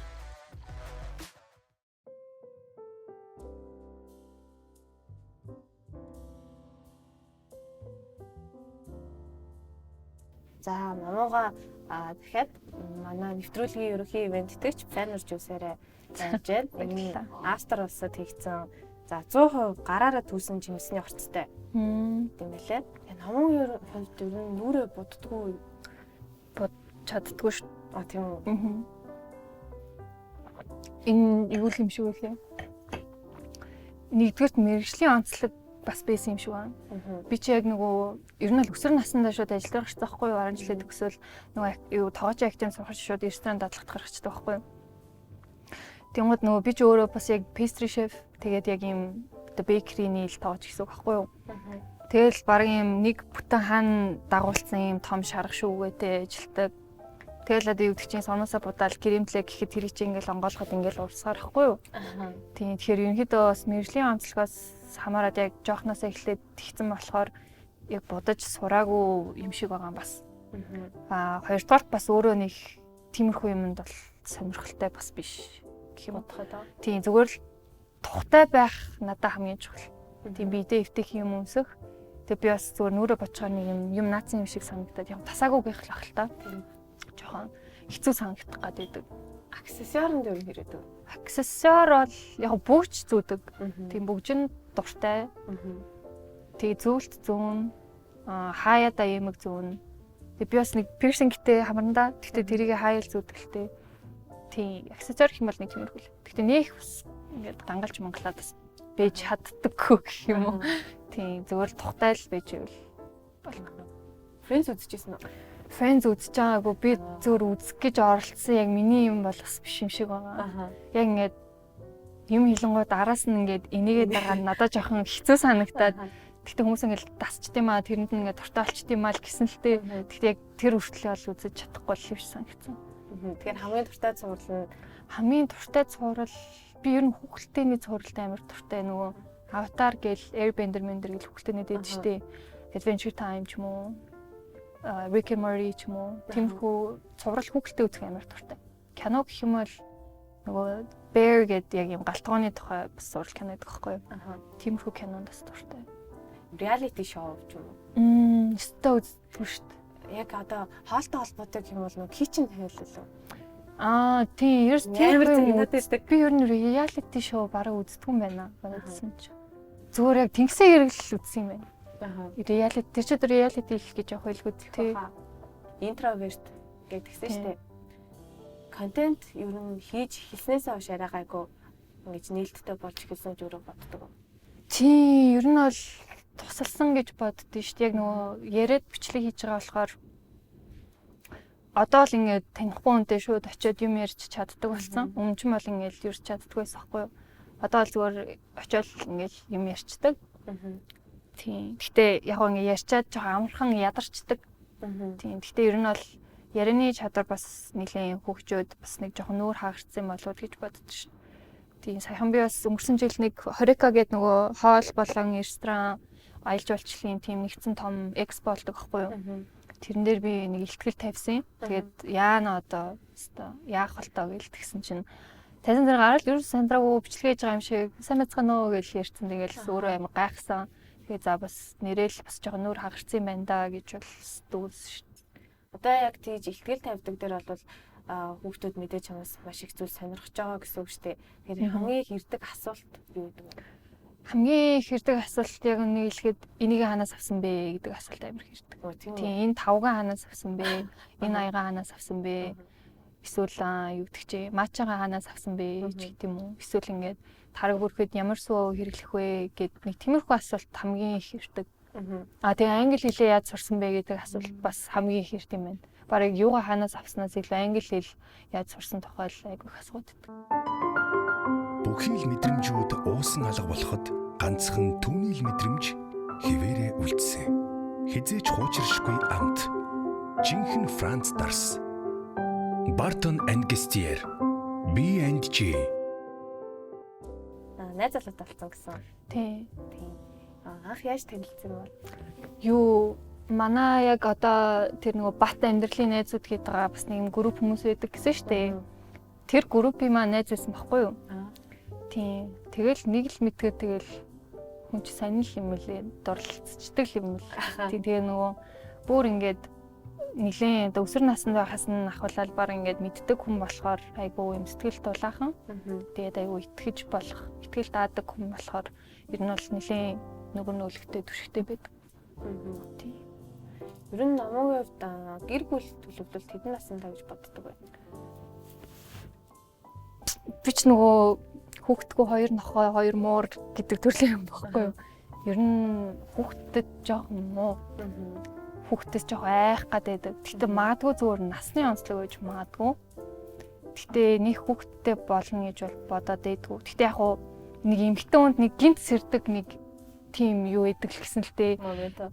[SPEAKER 1] За намууга дахиад манай нэвтрүүлгийн ерөнхий ивент тэтгэгч Фанер Жусээрээ байж байна. Австри улсад хийгдсэн за 100% гараараа түүсэн жимсний орцтой тийм байлээ. Намуугийн хувьд ер нь нүрээ буддггүй
[SPEAKER 2] чаддгүй шүү.
[SPEAKER 1] Тийм үү.
[SPEAKER 2] Энэ юу юм шиг үлээ. Нэгдүгээрт мэргэжлийн онцлог бас байсан юм шиг байна. Би чи яг нөгөө ер нь л өсвөр насндаа шууд ажиллах хэрэгтэй байхгүй юу? 10 жилийн төгсөөл нөгөө юу тоогооч актив сурах шууд ресторан дадлахт гарах хэрэгтэй байхгүй юу? Тэнгууд нөгөө би ч өөрөө бас яг pastry chef тэгээд яг ийм bakery-ний л тоогооч гэсэн үг байхгүй юу? Тэгэл баг ийм нэг бүтэн хаан дагуулсан ийм том шарга шүүгээтэй ажилтдаг. Тэгэл одоо юу гэдэг чинь сорноосоо будаал кремтлээ гэхэд тэр чинь ингээл онгоолгоход ингээл урсгаар байхгүй юу? Тийм тэгэхээр ерөнхийдөө бас мэргэжлийн онцлогоос хамаарад яг жоохноосоо эхлээд тэгсэн болохоор яг будаж сураагүй юм шиг байгаа юм бас. Хоёрдугаарт бас өөрөө нэг тиймэрхүү юмд бол сонирхолтой бас биш гэх юм бодоход. Тийм зүгээр л тухтай байх надад хамгийн чухал. Тийм бидээ эвтэх юм өмсөх. Тэг би бас зүгээр нүрэ бочгоор нэг юм наацсан юм шиг санагдаад яг тасаагүй гэх л ах л та. Жохон хэцүү санагдах гэдэг.
[SPEAKER 1] Аксессуарнд юу хэрэгдэг?
[SPEAKER 2] Аксессуар бол яг бүгд зүүдэг. Тийм бүгд нь дуртай. Тэгээ зөвлөлт зүүн, хаяада ямиг зүүн. Тэгээ би бас нэг пирсингтэй хамарна да. Гэхдээ тэрийг хаяал зүүдгэлтэй. Тийм аксессуар гэх юм бол нэг тиймэрхүү л. Гэхдээ нэх ингээд гангалж мангалаад бас бэж чаддаггүй гэх юм уу. Тийм зөвөр тухтай л байж ивэл болно.
[SPEAKER 1] Friends үзчихсэн үү?
[SPEAKER 2] Friends үзэж байгаагүй би зөвөр үзэх гэж оролцсон яг миний юм бол бас биш юм шиг байгаа. Яг ингээд юм хэлэнгууд араас нь ингээд энийгээ дагаа надад жоохон хэцүү санагтаад гэхдээ хүмүүс ингээд дасчдээ тэрэнд нь ингээд дуртай болчдээ л гэсэн л тээ. Гэхдээ яг тэр хүртэл бол үзэж чадахгүй л юм шиг санагдсан.
[SPEAKER 1] Тэгэхээр
[SPEAKER 2] хамгийн дуртай цуврал би ер нь хүүхэлдэйний цувралтай амар дуртай нөгөө Avatar гэл Airbender гэл хүүхэлдэйний дээд штэ. Adventure Time ч юм уу, Rick and Morty ч юм уу. Тиймэрхүү цуврал хүүхэлдэй үзэх амар дуртай. Кино гэх юм бол нөгөө Bear гэдэг яг юм галтгооны тухай бас зураг кино гэдэг байхгүй юу? Тиймэрхүү кинонд бас дуртай.
[SPEAKER 1] Reality show ч юм уу.
[SPEAKER 2] Өстөө үздэг шүү дээ.
[SPEAKER 1] Яг одоо хоолтой холбоотой юм бол нөгөө Kitchen Hell лөө.
[SPEAKER 2] Тийм, ерөөс тийм
[SPEAKER 1] надад ирдэг.
[SPEAKER 2] Би ер нь reality show бараг үздэг юм байна. Бодсон ч. Зүгээр яг тэнгисээ хэрэгэл үзсэн юм байна. Reality тэр ч reality гэж явах байлгүй тий.
[SPEAKER 1] Introvert гэдгсэн шүү дээ. Контент ер нь хийж хэлснээсээ хойш арай гайгүй ингэж нээлттэй болж эхэлсэн гэж өөрөө боддог.
[SPEAKER 2] Тийм, ер нь бол тусалсан гэж боддөө шүү дээ. Яг нөгөө яриад бичлэг хийж байгаа болохоор одоо л ингээд танихгүй хүнтэй шууд очиод юм ярьж чаддаг болсон. Өмнө нь бол ингээд ярьж чаддаг байсан байхгүй юу? Одоо л зүгээр очиод ингээд юм ярьцдаг. Тийм. Гэтэ яг ингээд ярьчаад жоохон амархан ядарчдаг. Тийм. Гэтэ ер нь бол ярианы чадвар бас нэлээд хөгжөөд бас нэг жоохон нүүр хаагцсан болов гэж боддоо шүү. Тийм. Саяхан би бас өнгөрсөн жил нэг Хорека гэдэг нөгөө хоол болон ресторан аялал жуулчлалын тийм нэгдсэн том экспо болдог байхгүй юу? Тэрэн дээр би нэг ихтгэл тавьсан. Тэгээд яана одоо яах болтоо гэж тэгсэн чинь тайзан дээр гараад ер нь сандраагүй бичлэгээж байгаа юм шиг сайн мэцгэнөө гэж ярьсан. Тэгээл өөрөө амар гайхсан. Тэгээд за бас нэрэл бас жоохон нүүр хагарсан юм байна да гэж бол дүүс шүү.
[SPEAKER 1] Одоо яг тийж ихтгэл тавьдаг дээр бол хүүхдүүд мэдээж чамаас маш их зүйл сонирхож байгаа гэсэн үг шүү дээ. Тэгэхээр хамгийн хэрдэг асуулт юу гэдэг вэ?
[SPEAKER 2] Хамгийн хэрдэг асуулт яг нэг хэлэхэд энийг хаанаас авсан бэ гэдэг асуулт амар хэрдэг. Тийм, энэ тавгаа хаанаас авсан бэ? Энэ аяга хаанаас авсан бэ? Эсвэл юу гэдэг чи маачаага хаанаас авсан бэ ч гэдэг юм уу? Эсвэл ингээд тараг бүрхэд ямар суу хэрэглэх вэ гэд нэг тиймэрхүү асуулт хамгийн их хэрдэг. Тэгээ англи хэлээ яаж сурсан бэ гэдэг асуулт бас хамгийн их хэрдэг юм байна. Бараг юугаа хаанаас авснаас илүү англи хэл яаж сурсан тухай л айгүй их асуудаг.
[SPEAKER 3] Бүхий л мэдрэмжүүд уусан алга болоход ганцхан түүний л мэдрэмж хിവэрэ үлдсэн. Хизээч хуучиршгүй амт. Жинхэнэ Франц Дарс. Бартон Ангестиер. B&G.
[SPEAKER 1] Найз залуутай болсон гэсэн.
[SPEAKER 2] Тийм.
[SPEAKER 1] Анх яаж танилцсан бол?
[SPEAKER 2] Юу манай яг одоо тэр нөгөө бат амьдралын найзууд гэдэг байгаа бас нэг групп хүмүүс байдаг гэсэн шүү дээ. Тэр группийн маань найз байсан байхгүй юу? Тийм. Тэгэл нэг л мэдгээ тэгэл хүн чи сайн л юм үлээ дурлцдаг юм л. Тийм тэгээ нөгөө бүр ингээд нилээн өсвөр наснд байхаас нь ахвалал баг ингээд мэддэг хүн болохоор айгүй юм сэтгэл дулаахан. Тэгээд айгүй итгэж болох, итгэл даадаг хүн болохоор ер нь бол нилээн нөгөө нөлөгтэй түшигтэй байдаг. Тийм.
[SPEAKER 1] Ер нь намайг хувьд гэр бүл төлөвлөлт хэдэн наснда гэж боддог вэ?
[SPEAKER 2] Би ч нөгөө хүүхдгүй хоёр нохой, хоёр муур гэдэг төрлийн юм баггүй юу? Ер нь хүүхдэд жоохон муу. Хүүхдээс жоохон айх гадбайдаг. Гэхдээ магадгүй зүгээр насны онцлог гэж магадгүй. Гэхдээ нэг хүүхдтэй болно гэж бол бодоод байдгүй. Гэхдээ яг нэг эмэгтэй хүнд нэг гинт сэрдэг нэг тийм юу идэг л гэсэн л дээ.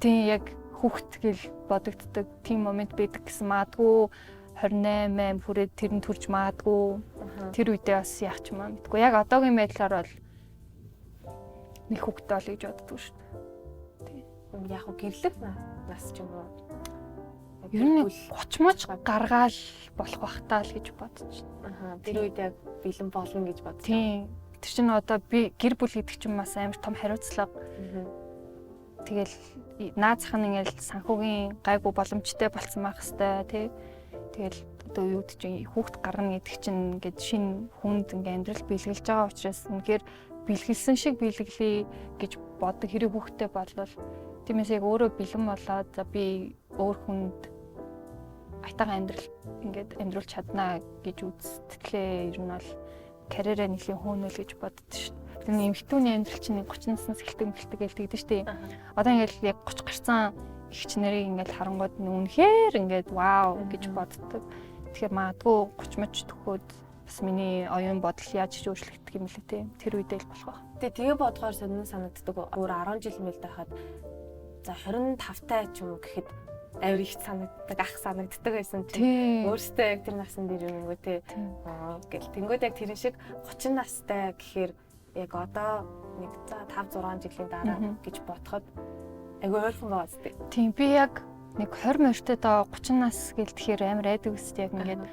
[SPEAKER 2] Тийм яг хүүхд гэл бодогддог тийм момент байдаг гэсэн магадгүй 28 хүрээд тэр нь төрж магадгүй. Тэр үедээ бас яах ч юм аа мэдгүй. Яг одоогийн байдлаар бол нэг хүүхдтэй бол гэж боддог шүү дээ.
[SPEAKER 1] Тийм. Яг гэрлэх нас ч юм уу.
[SPEAKER 2] Ер нь 30 моч гаргаал болох бах таа л гэж бодож байна.
[SPEAKER 1] Тэр үед яг бэлэн болно гэж бодсон.
[SPEAKER 2] Тийм. Тэр чинь одоо би гэр бүл гэдэг чинь бас амар том хариуцлага. Тэгэл наазах нь ингээл санхүүгийн гайгүй боломжтой болсон байх хэвээр тий. Тэгэл одоо юу гэж хүүхд гаргана гэдэг чинь ингээд шинэ хүнд ингээд амьдрал бэлгэлж байгаа учраас үнэхээр бэлгэлсэн шиг бэлгэлье гэж боддог хэрэг хүүхдтэй болвол тиймээс яг өөрөө бэлэн болоод за би өөр хүнд айтайхан амьдрал ингээд амьдруулж чаднаа гэж үзтгэлээ ер нь бол карьераа нэлийн хөөнөл гэж боддоо шүү. Тэр эмэгтэйний амьдрал чинь 30 наснаас эхэлдэг гэлтэгдэж штеп. Одоо ингээд яг 30 гарсан ихч нарыг ингээд харангууд үнэхээр ингээд вау гэж боддог. Тэгэхээр магадгүй 30 моч төгөөд бас миний оюун бодол яаж өөрчлөгдөх юм лээ те. Тэр үедээ л болох байх.
[SPEAKER 1] Тэгээ бодохоор сонин санагддаг. Өөр 10 жил мэл байхад за 25 таа ч юм уу гэхэд авир их санагддаг, ах санагддаг байсан чинь өөрөөсөө яг тэр насны дээр юм уу те. Гэл тэнгууд яг тэрэн шиг 30 настай гэхээр яг одоо нэг за 5 6 жилийн дараа гэж бодоход айгүй ойрхон байгаа зү.
[SPEAKER 2] Тийм би яг нэг 20 морьтой доо 30 нас гэл тэгэхээр амар айдаг үстэй яг ингээд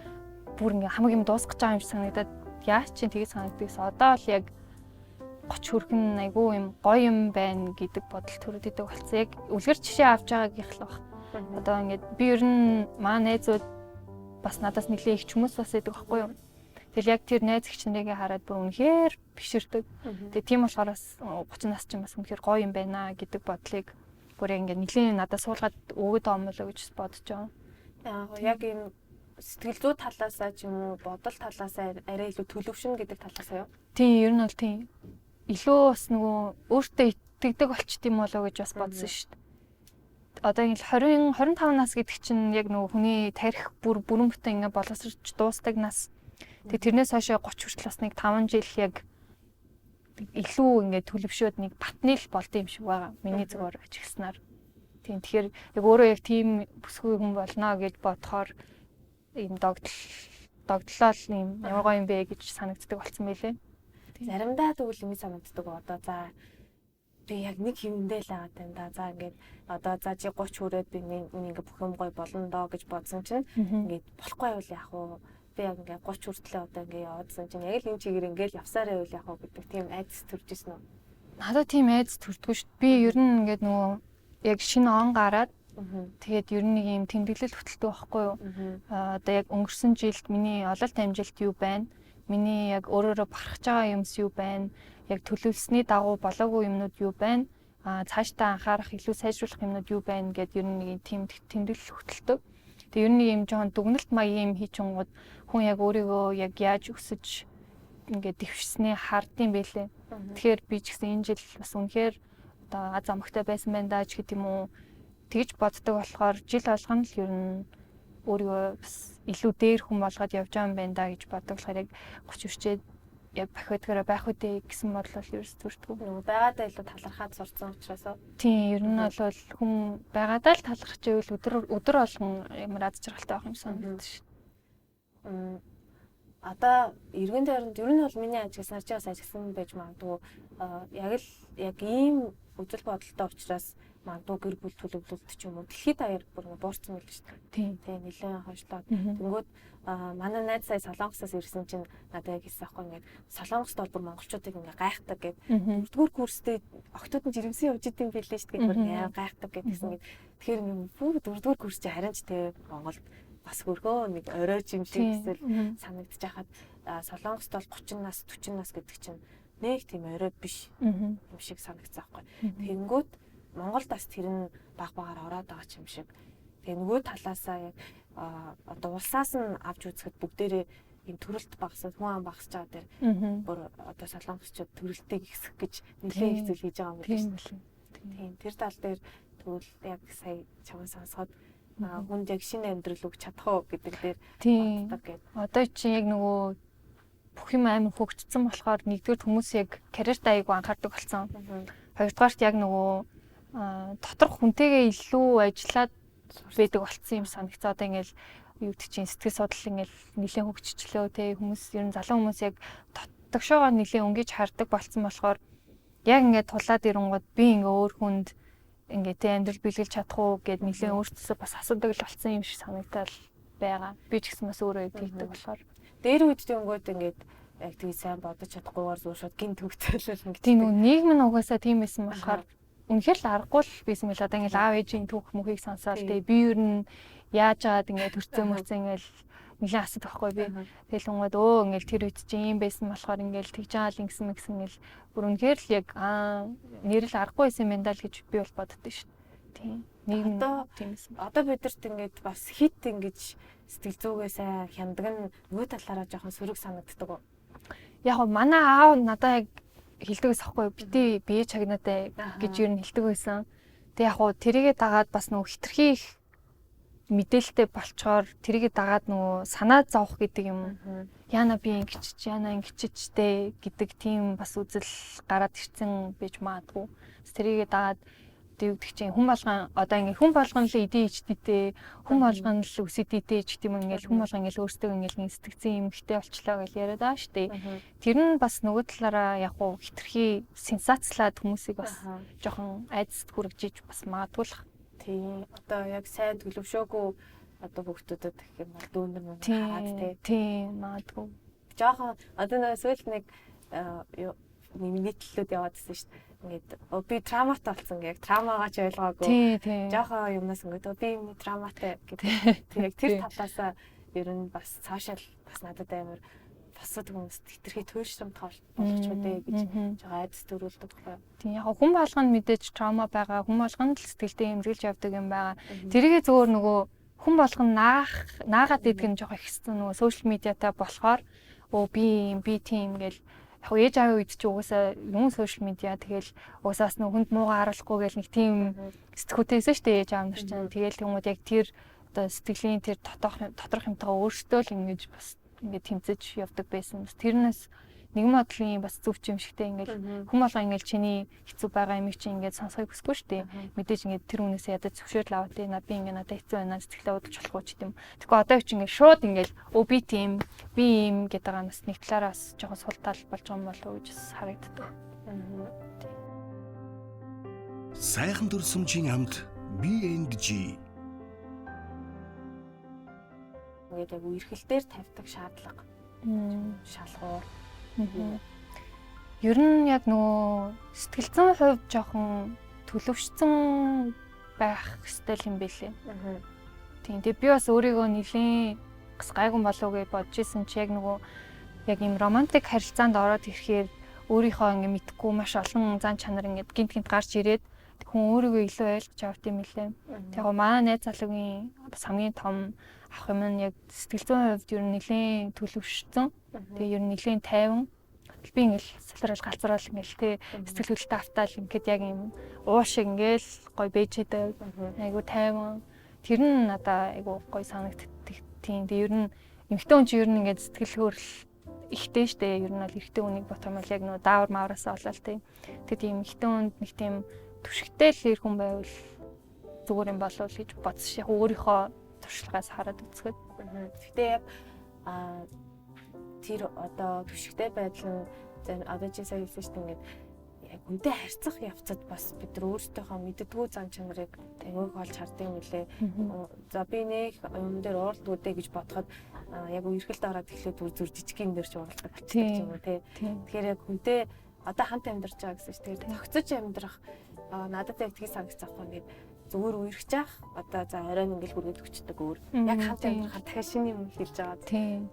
[SPEAKER 2] бүр ингээ хамаг юм дуусгах гэж байгаа юм шиг санагдаад яа чи тгий санагддагс одоо л яг 30 хүрхэн айгүй юм гоё юм байна гэдэг бодол төрөд идэг болсон. Яг үлгэр жишээ авч байгаагийнх л баг. Одоо ингээд би ер нь маа найзууд бас надаас нэлээ их ч хүмүүс бас идэг байхгүй юу. Тэгэл яг тэр найз эгчнэрийгээ хараад бүр үнэхээр биширдэг. Тэгээ тийм болохоор бас 30 нас ч юм бас үнэхээр гоё юм байна гэдэг бодлыг бүр ингээд нэлээ надад суулгаад өгöd омлоо гэж бодож байгаа.
[SPEAKER 1] Яг юм сэтгэл зүй талаасаа ч юм уу бодол талаасаа арай илүү төлөвшнө гэдэг талаасаа юу?
[SPEAKER 2] Тийм ер нь бол тийм. Илүү бас нөгөө өөртөө итгэдэг болчт юм болоо гэж бас бодсон шүү дээ. Одоо ингээл 20 25 нас гэдэг чинь яг нөгөө хүний тарих бүрэн бүтэн ингээ боловсрч дуустдаг нас. Тэгээ тэрнээс хойш 30 хүртэл бас нэг 5 жил яг илүү ингээ төлөвшөөд нэг батны л болд юм шиг байгаа. Миний зүгээр ажигласнаар. Тийм тэгэхээр яг өөрөө яг тийм бүсгүй хүн болно гэж бодохоор ийм догдлол юм ямар гоё юм бэ гэж санагддаг болсон байлээ.
[SPEAKER 1] Заримдаа тэгвэл юм санагддаг. Одоо за би яг нэг хэмэндээ л байгаа тань да. За ингээд одоо за чи 30 хүрээд би ингээ бүх юм гоё болно доо гэж бодсон чинь ингээд болохгүй байвал яах вэ? Би яг ингээ 30 хүртлээ одоо ингээ яваадсан чинь яг л энэ чигээр ингээл явсараа байвал яах вэ гэдэг тийм айдас төрж ирсэн үү?
[SPEAKER 2] Надад тийм айдас төрдгөө шүү. Би ер нь ингээд нөгөө яг шинэ он гараад тэгээд ер нь нэг юм тэмдэглэл хөтэлдэг байхгүй юу? Одоо яг өнгөрсөн жилд миний ололт амжилт юу байна? Миний яг өөрөөрөө барах байгаа юмс юу байна? Яг төлөвлөсний дагуу болоогүй юмнууд юу байна? Цаашдаа анхаарах, илүү сайжруулах юмнууд юу байна гэдээ ер нь нэг тийм тэмдэглэл хөтэлдэг. Тэгээ ер нь юм жоохон дүгнэлт маягийн юм хийчихэнгууд хүн яг өөрийгөө яг яаж өсөж ингээд дэвшснээ хардсан байлээ. Тэгэхээр би ч гэсэн энэ жил бас үнэхээр одоо аз амгтай байсан байна даа ч гэдэг юм уу тэгж боддог болохоор жил болгоно л ер нь өөрийгөө бас илүү дээр хүн болгоод явж байгаа юм байна да гэж боддог болохоор яг 30 хүрчээд яг бахиадгаараа байх үедээ гэсэн бодлол ерөөс төрдгөө.
[SPEAKER 1] Нөгөө байгаадаа илүү талархаад сурцсан учраас
[SPEAKER 2] тийм ер нь бол хүн байгаадаа л талархаж ивэл өдөр болгон ямар аз жаргалтай байх юм санагдаж шүү.
[SPEAKER 1] Одоо эргэн тойронд ер нь бол миний ажигласнаар ч бас ажигласан байж магадгүй яг ийм үзэл бодолтой учраас магадгүй гэр бүл төлөвлөлт ч юм уу дэлхийд даяар бүр буурсан байл шүү дээ. Тийм нэлээд хойшлоо. Тэнгүүд манай найз сая Солонгосоос ирсэн чинь надад яг хэлсэн аахгүй ингээд Солонгост бол бүр монголчуудыг ингээд гайхдаг гэд 4-р курстэй октод нь жирэмсэн явж идэм билээ шүү дээ. Бүр гайхдаг гэдгсэн. Тэгэхээр ингээд 4-р курс чи харин ч тэгээ Монголд бас хөргөө нэг оройч юм шиг эсвэл санагдаж хахад Солонгост бол 30 нас 40 нас гэдэг чинь нэг тийм орой биш юм шиг санагдсан аахгүй. Тэнгүүд Монголд бас тэр нь баг-багаар ороод байгаа юм шиг. Тэгээ нөгөө талаасаа яг одоо улсаас нь авч үзэхэд бүгдээрээ ийм төрөлт багасаад хүн ам багасч байгаа дээр бүр одоо солонгосчууд төрөлтийг ихсэх гэж нэлээд их зүйл хийж байгаа юм байна шүү дээ. Тийм тэр тал дээр тэгвэл яг сая чамаас сонсоход хүнд яг шинэ амьдрал өгч чадах уу гэдэг дээр боддог гэдэг.
[SPEAKER 2] Одоо чи яг нөгөө бүх юм амар хөгжсөн болохоор нэгдүгээр хүмүүс яг карьерт аягүй анхаардаг болсон. Хоёрдугаарт яг нөгөө доторх хүнтэйгээ илүү ажиллаад байдаг болцсон юм санагцаа. Одоо ингээл юу гэдэг чинь сэтгэл судлал ингээл нэлээд хөгжчлөө те хүмүүс ер нь залуу хүмүүс яг дотгошоогоо нэлээд өнгөж хардаг болцсон болохоор яг ингээд тулаад ирэнгууд би ингээ өөр хүнд ингээ те амьдрал биелүүлж чадах уу гэд нэлээд өөртөөсөө бас асуудаг л болцсон юм шиг санагдал байгаа. Би ч гэсэн бас өөрөө тэгдэг болохоор
[SPEAKER 1] дээр үед тэнгүүд ингээд яг тгий сайн бодож чадахгүйгээр зүгээр шууд гинт хөвцөлөл
[SPEAKER 2] ингээд тийм үү нийгэм нь угаасаа тийм байсан болохоор үнэхээр л аргагүй л байсан мэл одоо ингээл аав ээжийн түүх мөхийг сонсоод тэгээ би ер нь яаж аваад ингээд төрцөө мөрцөө ингээл нэлээд асуух байхгүй би тэгэл унгад ингээл тэр үед чинь юм байсан болохоор ингээл тэгж аал ингэсэн ингээл бүр үнэхээр л яг нэрэл аргагүй байсан юм даа л гэж би бол боддоо шүү дээ тийм нийгэм тиймсэн
[SPEAKER 1] одоо бидэрт ингээд бас хит ингэж сэтгэл зүгээ сайн хяндаг нь нөгөө талаараа жоохон сөрөг санагддаг.
[SPEAKER 2] Яг гоо манай аав надаа яг хэлдэг ус ахгүй бити бие чагнаатай гэж юу н хэлдэг байсан. Тэг яг гоо тэрийгээ дагаад бас нөгөө хитрхи их мэдээлэлтэй болчоор тэрийг дагаад нөгөө санаа зовох гэдэг юм. Яна би ингэчиж, яна ингэчижтэй гэдэг тийм бас үзэл гараад ирсэн байж магадгүй. Тэрийг дагаад юу гэдэг чинь хүн болгон одоо ингээ хүн болгон л ADHD-тэй, хүн болгон л OCD-тэй ч гэдэм ингээл хүн болгон ингээл өөрсдөө ингээл нэг сэтгцэн эмгтэй болчлоо гэж яриад байгаа шүү дээ. Тэр нь бас нөгөө талаараа яг уу хитрхи сенсацлаад хүмүүсийг бас жоохон айдасд хүргэж бас магадгүй л.
[SPEAKER 1] Тийм. Одоо яг сайн төлөвшөөгүй одоо бүгдүүдэд гэх юм бол дүүнер мөн хараад
[SPEAKER 2] тийм магадгүй.
[SPEAKER 1] Жоохон одоо нэг сүүлд нэг нийтлэлүүд яваадсэн шүү дээ. Ингээд би травматай болсон гэх травмагаа ч ойлгоогүй. Жоохон юмнаас ингээд би юм травматай гэдэг. Яг тэр талаасаа ер нь бас сошиал бас надад амар босод хүмүүст хитрхи туйлшрамт болгож үдэ гэж жоохон айдас төрүүлдэг байна.
[SPEAKER 2] Тийм яг хүн болгонд мэдээж травма байгаа, хүн болгонд л сэтгэлдээ эмзэглэж явдаг юм байгаа. Тэрийгээ зөвөр нөгөө хүн болгонд наагаад идэх нь жоохон ихсэн нөгөө сошиал медиатай болохоор би тийм ингээл яг ээж аавын үед чи угаасаа юм сошиал медиа тэгэл угаасаас нэг хүнд муугаа харуулахгүй гэл нэг тийм сэтгүүтэйсэн шүү дээ ээж аав нар чинь. Тэгэл хүмүүс яг тэр одоо сэтгэлийн тэр доторх юмтайгаа өөрсдөө л ингэж бас ингээд тэмцэж явдаг байсан. Тэрнээс нэгэн бодлын бас зөв юм шигтэй ингээд хүн болгоо ингээд чиний хэцүү байгаа юм чи ингээд сонсохыг хүсэхгүй шүү дээ. Мэдээж ингээд тэр хүнээсээ ядаж зөвшөөрөл аваад би ингээд надад хэцүү байна сэтгэлээ удаж болохгүй ч гэдэм. Тэгэхээр одоо чи ингээд шууд ингээд би ийм гэдэг байгаа нас нэг талаараас жоохон сул тал болж байгаа юм болов уу гэж харагддаг.
[SPEAKER 3] Сайхан дүрсэмжийн хамт B&G
[SPEAKER 1] ингээд яг үерхэлээр тавьдаг шаардлага. Шалгуур.
[SPEAKER 2] Ер нь яг нөгөө сэтгэл зүйн хувьд жоохон төлөвшсөн байх ёстой юм билээ. Тийм. Тэгээ би бас өөрийгөө нэлийн бас гайгүй болов гэж бодож исэн чи яг нөгөө яг ийм романтик харилцаанд ороод ирэхээр өөрийнхөө ингээ мэдхгүй маш олон зан чанар ингээ гинт гарч ирээд хүн өөрийгөө илүү ойлгож авт юм билээ. Тэгээ манай найз залуугийн бас хамгийн том ах юм нь яг сэтгэл зүйн хувьд ер нь нэлийн төлөвшсөн. Тэгээ ер нь нэлийн тайван. Би ингээл салрал галзраал ингээл тэ сэтгэл хөдлөлтөй автаал ингээд яг юм уу шиг ингээл гой бэжэдэг. Айгу тайван. Тэр нь надаа айгу гой санагддаг. Тийм. Тэгээ ер нь эмэгтэй хүн чи ер нь ингээд сэтгэл хөдлөл ихтэй штэ. Ер нь бол эрэгтэй хүнийг ботомол яг нөө даавар мавраасаа болол тэ. Тэгээ тийм эмэгтэй хүнд нэг тийм түшигтэй л ирэх хүн байвал зүгээр юм болов уу гэж бодсон. Яг өөрийнхөө туршлагаас хараад үзэхэд.
[SPEAKER 1] Гэхдээ яг тэр одоо түшигтэй байдал нь одоо чи сая хэлсэн шүү дээ ингээд яг үнтэй харьцах явцад бас бид нар өөрсдийнхөө мэддэггүй зан чанарыг тайваг олж харддаг юм лээ. За би нэг юм дээр ууралдгүүдээ гэж бодоход яг үерхэлд ороод эхлээд зүр жижигхэн дээр ч ууралдаг болчихдаг юм уу те. Тэгэхээр яг хүнтэй одоо хамт амьдарч байгаа гэсэн шүү дээ. Тогтсож амьдрах надад яг тгий санагцсан байхгүй ингээд зүгээр үерхэж яах одоо за оройн ингээл хүргээд өчтдөг өөр. Яг хамт амьдрахаар дахиад шинэ юм хэлж байгаа.
[SPEAKER 2] Тийм.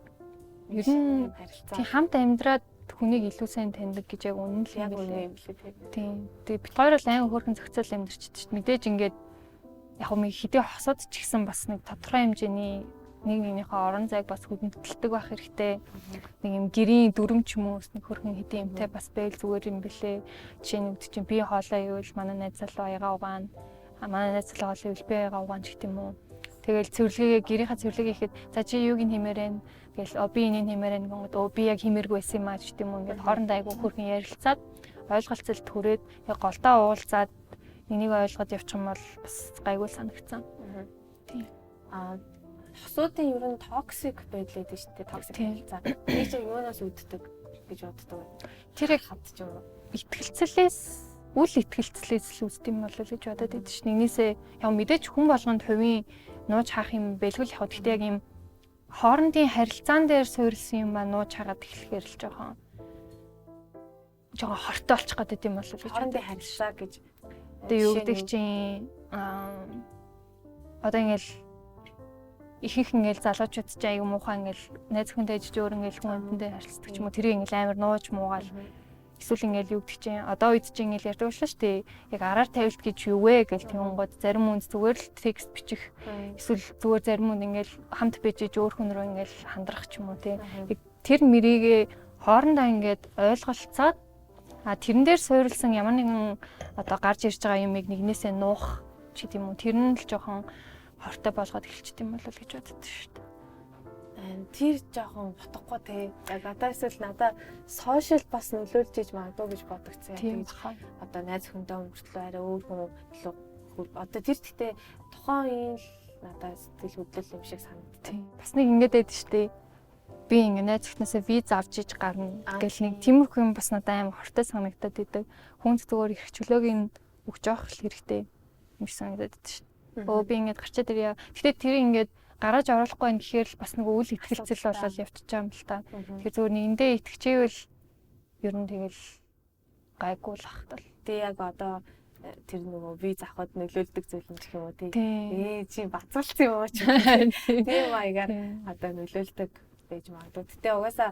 [SPEAKER 2] Ер нь тийм хамт амьдраад хүнийг илүү сайн таньдаг гэж яг үнэн л юм билээ. Тийм. Тэгээ бид хоёр л аймаг хөөрхөн зохицол амьдарчихдээ шүү дээ. Мэдээж ингээд яг юм хэдий хосод ч гэсэн бас нэг тодорхой хэмжээний нэг нэгнийхээ орон зайг бас хүндэтэлдэг байх хэрэгтэй. Нэг юм гэрийн дүрм ч юм уу нэг хөрхөн хэдийн юмтай бас байл зүгээр юм бэлээ. Жишээ нь үгд чинь би хоолоо ивэл манай найз залуу аяга угаана. Манай найз залуу хоолоо ивэл би аяга угаана ч гэдэм үү. Тэгэл цэвэрлэгээ гэрийнхаа цэвэрлэгээ ихэд за чи юуг нь хэмээрэн гэл би энийг хэмээрэн гэнгээд би яг хэмээргүй байсан юм аа ч гэдэм үү. Ингээд хоорондоо айгу хөрхөн ярилцаад ойлголцол төрөөд яг голдоо уулзаад энийг ойлгоод явчих юм бол бас гайгүй санагцсан. Тийм.
[SPEAKER 1] Хосуудын ер нь токсик байдал гэдэг шүү дээ. Токсик харилцаа. Би ч юунаас үүддэг гэж боддог.
[SPEAKER 2] Тэр яг хатж юм уу? Үл итгэлцлээс л үүддэг юм болов гэж бодоод байдаг ш. Нэгнээсээ яг мэдээч хүн болгонд хувийн нууж хаах юм бэлгүүл яг гэхдээ яг юм хоорондын харилцаан дээр суурилсан юм ба нууж хагаад эхлэхээр л жоохон хортой олчих гээд байт юм болов гэж.
[SPEAKER 1] Хоорондын харилцаа гэж
[SPEAKER 2] тэгээ юу гэдэг чинь одоо ингээл ихэнх ингээл залуучууд ч аяг муухай ингээл найз хүнтэй ижиж өөр ингээл хүнтэй харилцдаг ч юм уу тэрийг ингээл амар нууж муугаал эсвэл ингээл юу гэдэг чинь одоо үед чинь ингээл ярьдаг шүү дээ яг араар тавилт гэж юу вэ гэл тэнгууд зарим хүн зүгээр л текст бичих эсвэл зүгээр зарим хүн ингээл хамт бижиж өөр хүн рүү ингээл хандрах ч юм уу тий тэр мэрийгээ хоорондоо ингээд ойлголцоод тэрэн дээр суурилсан ямар нэгэн одоо гарч ирж байгаа юмыг нэгнээсээ нуух ч гэдэм үү тэр нь л жоохон хортой болгоод эхэлчихдэг юм болов гэж боддог шүү дээ.
[SPEAKER 1] Тэр жоохон ботгохгүй те. Яг одоо эсвэл надаа сошиал бас нөлөөлж иж магадгүй гэж бодогцсон.
[SPEAKER 2] Тийм
[SPEAKER 1] Тэгж
[SPEAKER 2] баха.
[SPEAKER 1] одоо найз хүндээ мөртлөө арай өөр хүн илүү одоо тэр гэхдээ тухайн үеийн л надад сэтгэл хөдлөл юм шиг санагддаг.
[SPEAKER 2] Тийм. Бас нэг ингэж байдаг шүү дээ. Би ингэ найз ихнээсээ виз авч иж гарна гэл нэг тиймэрхүү юм бас надад амар хортой санагдаад идэг. Хүнд зүгээр их чөлөөгийн өгч явах хэрэгтэй юм шиг санагдаад идэв шүү дээ. Өө би ингэ гарчаад ирье. Гэтэ тэр ингэ гараж оруулахгүй байх гэхээр бас нэг үйл ихтгэлцэл болол явчихж байгаа юм л та. Тэгэхээр зүгээр нэгэндээ итгэжээвэл ер нь тэгэл гайгүй л ах тал.
[SPEAKER 1] Тэгээ яг одоо тэр нөгөө виз авахд нөлөөлдөг зүйл юм гэх юм уу тий. Чи бацаалсан юм уу ч тийм маягаар одоо нөлөөлдөг байж магадгүй. Гэтэ угаасаа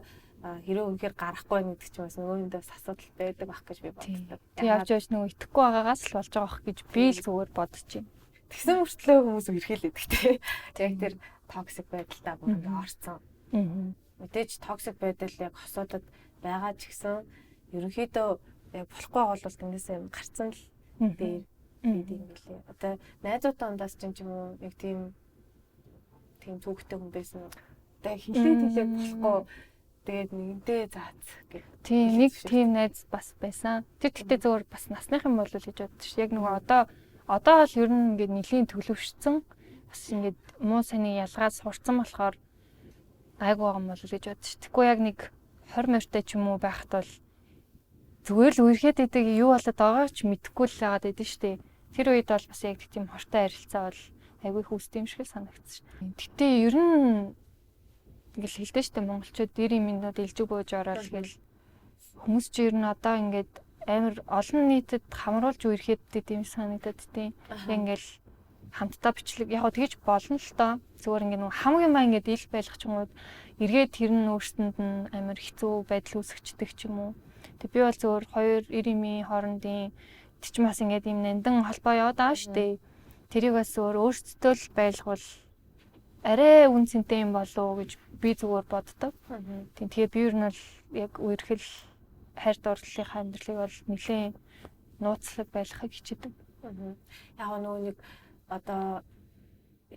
[SPEAKER 1] хэрэв үнэхээр гарахгүй гэдэг чинь бас нөгөөндөөс асуудал байдаг байх гэж би боддог.
[SPEAKER 2] Тэг явж явж нөгөө итгэхгүй байгаагаас л болж байгаа байх гэж би л зүгээр бодож байна.
[SPEAKER 1] Тэгсэн мөртлөө хүмүүс үргэлжлэдэг тий. Яг тэр токсик байдалтай бүр ингээ орцсон. Мэдээж токсик байдал яг хосуудад байгаа ч гэсэн ерөнхийдөө яг болохгүй бол тэндээсээ гарцсан л дээр тийм билээ. Одоо найзуудаа ундаас ч юм уу яг тийм түүхтэй хүн байсан. Одоо хэлээд болохгүй тэгээд нэгэнтээ заац гэх.
[SPEAKER 2] Тийм нэг тийм найз бас байсан. Тэр тэгтээ зөвөр бас насных юм болов уу гэж бодчих. Яг нөгөө одоо бол ер нь ингээд нэлийн төлөвшсөн бас ингээд муу саний ялгаад сурцсан болохоор гайгүй байгаа юм болов уу гэж бодчих. Тэгэхгүй яг нэг 20 морьтой ч юм уу байхад бол зүгээр л үерхэд идэг юу болоод байгааг ч мэдэхгүй л байгаад байдсан шүү дээ. Тэр үед бол бас яг тийм хортой харилцаа бол айгүй хүүстэй юм шиг санагдсан шүү. Гэтэ ер нь ингээл хэлдэг шүү дээ монголчууд дэр юмнууд илжиг бууж ороод гэл хүмүүс ч ер нь одоо ингээд амар олон нийтэд хамруулж үерхэд тийм санагдаад тийм. Яг ингээл хамтдаа бичлэг яг тэгэж болно л доо. Зүгээр ингээд нэг хамгийн маа ингээд ил байлгах ч юм уу эргээд тэр нь өөрсдөнд нь амар хэцүү байдал үүсгэждэг ч юм уу. Тэг би бол зөвөр хоёр ирэмийн хоорондын тичмас ингээд юм нандин холбоо яваад байгаа шүү дээ. Тэрийг бас зөвөр өөрсдөө л байлгавал арай үн цэнтэй юм болов уу гэж би зүгээр боддог. Тийм тэгээ би ер нь бол яг үерхэл хайр дурлалынхаа амьдралыг бол нэлээд нууцлаг байлгахыг хичээдэг.
[SPEAKER 1] Яг нөгөө нэг одоо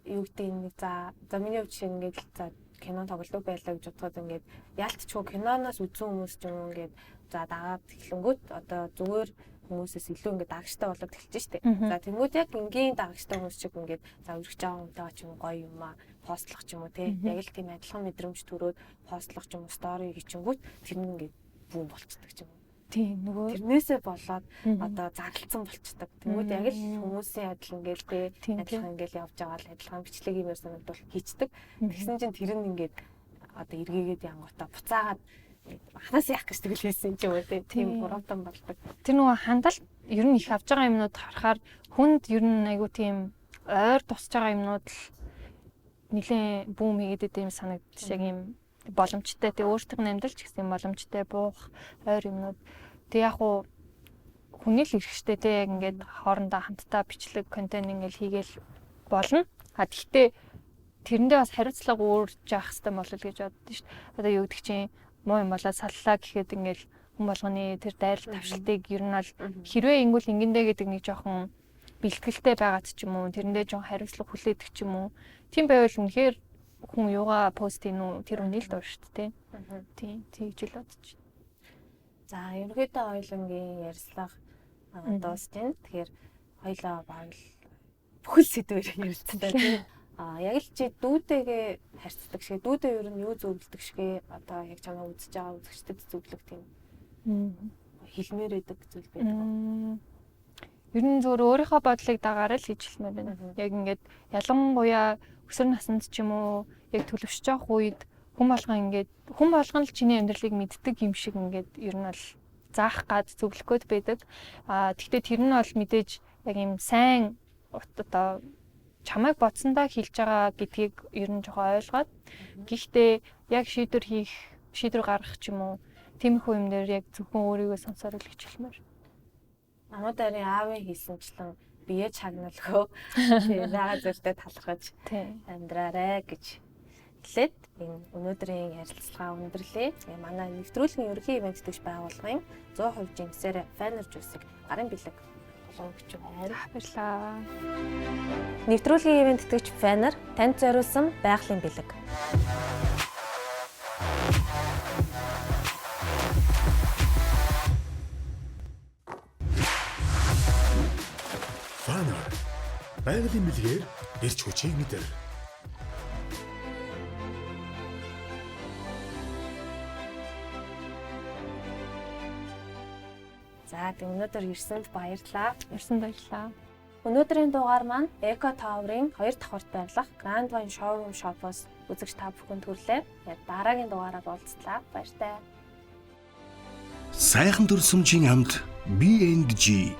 [SPEAKER 1] юу гэдэг нэг за миний хувьд чинь ингээд за кино тоглодог байлаа гэж бодоход ингээд яалтчгүй киноноос үзсэн хүмүүс ч юм ингээд за дагаад эхлэнгүүт одоо зүгээр хүмүүсээс илүү ингээд дагагчтай болоод эхэлж штэ. За тэгмүүд яг энгийн дагагчтай хүмүүс шиг ингээд за өргөж байгаа юмтайгаа ч юм гоё юм аа постлох ч юм уу те. Яг л тийм адилхан мэдрэмж төрөөд постлох ч юм уу стори хийчихэнгүүт тэр нь ингээд бүүн болцдог ч юм уу.
[SPEAKER 2] Тийм нөгөө
[SPEAKER 1] тэрнээсээ болоод одоо зарлцсан болцдог. Тэгмүүд яг л хүмүүсийн адил ингээд те адилхан ингээд явж байгаа л адилхан бичлэг юм санагдвал хийцдэг. Тэгсэн чинь тэр нь ингээд одоо эргээгээд янгуудаа буцаагаад ханаас яах гэж тэгэл хийсэн ч юм уу тийм буруутан болдог.
[SPEAKER 2] Тэр нөгөө хандлт ер нь их авж байгаа юмнууд харахаар хүнд ер нь айгу тийм ойр тусч байгаа юмнууд л нэлээд бүүм хийгээд ийм санагдчих яг юм боломжтой. Тэг өөртөө амьдрал ч гэсэн боломжтой буух ойр юмнууд. Тэг яг уу хүний л хэрэгтэй те яг ингээд хоорондоо хамтдаа бичлэг контент ингээд хийгээл болно. Гэхдээ тэрэндээ бас хариуцлага өөрж явах хэрэгтэй болол гэж боддоо шүү дээ. Одоо юу гэдэг чинь муу юм болоод саллаа гэхэд ингээд хүн болгоны тэр дайрал тавшилтыг ер нь бол хэрвээ ингүүл ингэндээ гэдэг нэг жоохон бэлтгэлтэй байгаад ч юм уу тэрэндээ жоон хариуцлага хүлээдэг ч юм уу тийм байвал үнэхээр хүн юугаа пост ийн үү тэр үнийг л дурш шүү дээ. Тийм тэгж л бодож байна.
[SPEAKER 1] За ерөнхийдөө хоёулангийн ярьслага дуусч байна. Тэгэхээр хоёлаа баг л бүхэл сэдвээр ярилцсан тийм. Яг л чи дүүтэйгээ харьцдаг шиг дүүдээ ер нь юу зөвлөдөг шиг одоо яг чамаа үзэж байгаа үзэгчдэд зөвлөх тийм хэлмээр байдаг зүйл байдаг.
[SPEAKER 2] Ер нь зөвөр өөрийнхөө бодлыг дагаар л хийж хэлмээр байна. Яг ингээд ялангуяа өсвөр наснд ч юм уу яг төлөвшөж явах үед хүн болгон л чиний амьдралыг мэддэг юм шиг ингээд ер нь бол заах гад зөвлөх гээд байдаг. Тэгвэл тэр нь бол мэдээж яг юм сайн одоо чамайг бодсондоо хэлж байгаа гэдгийг ер нь жоохон ойлгоод гэхдээ яг шийдвэр гаргах ч юм уу тиймэрхүү юм дээр яг зөвхөн өөрийгөө сонсоор л гэж хэлмээр.
[SPEAKER 1] Намайг дарын аавын хийсэнчлэн бие чагналгөө заа зөртэй талархаж амьдраарэ гэж хэлээд энэ өнөөдрийн ярилцлага өндөрлөө. Манай нэвтрүүлгийн ерөнхий ивент тэгш байгууллагын 100% жимсээр Finer Juice-ийг гарын бэлэг болов гэж байна.
[SPEAKER 2] Баярлалаа.
[SPEAKER 1] Нэвтрүүлгийн ивент тэтгэгч Фанер танд зориулсан байгалийн бэлэг.
[SPEAKER 3] Фанер. Байгалийн бэлгээр эрч хүчийг мэдэр.
[SPEAKER 1] За тэг өнөөдөр ирсэнд баярлалаа.
[SPEAKER 2] Ирсэн баярлалаа.
[SPEAKER 1] Өнөөдрийн дугаар маань Eco Tower-ын 2 давхурт байрлах Grand Wine Showroom Shop-оос үзэгч та бүхэнд хүрлээ. Дараагийн дугаараар уулзлаа. Баяртай.
[SPEAKER 4] Сайхан дүрсэмжийн хамт B&G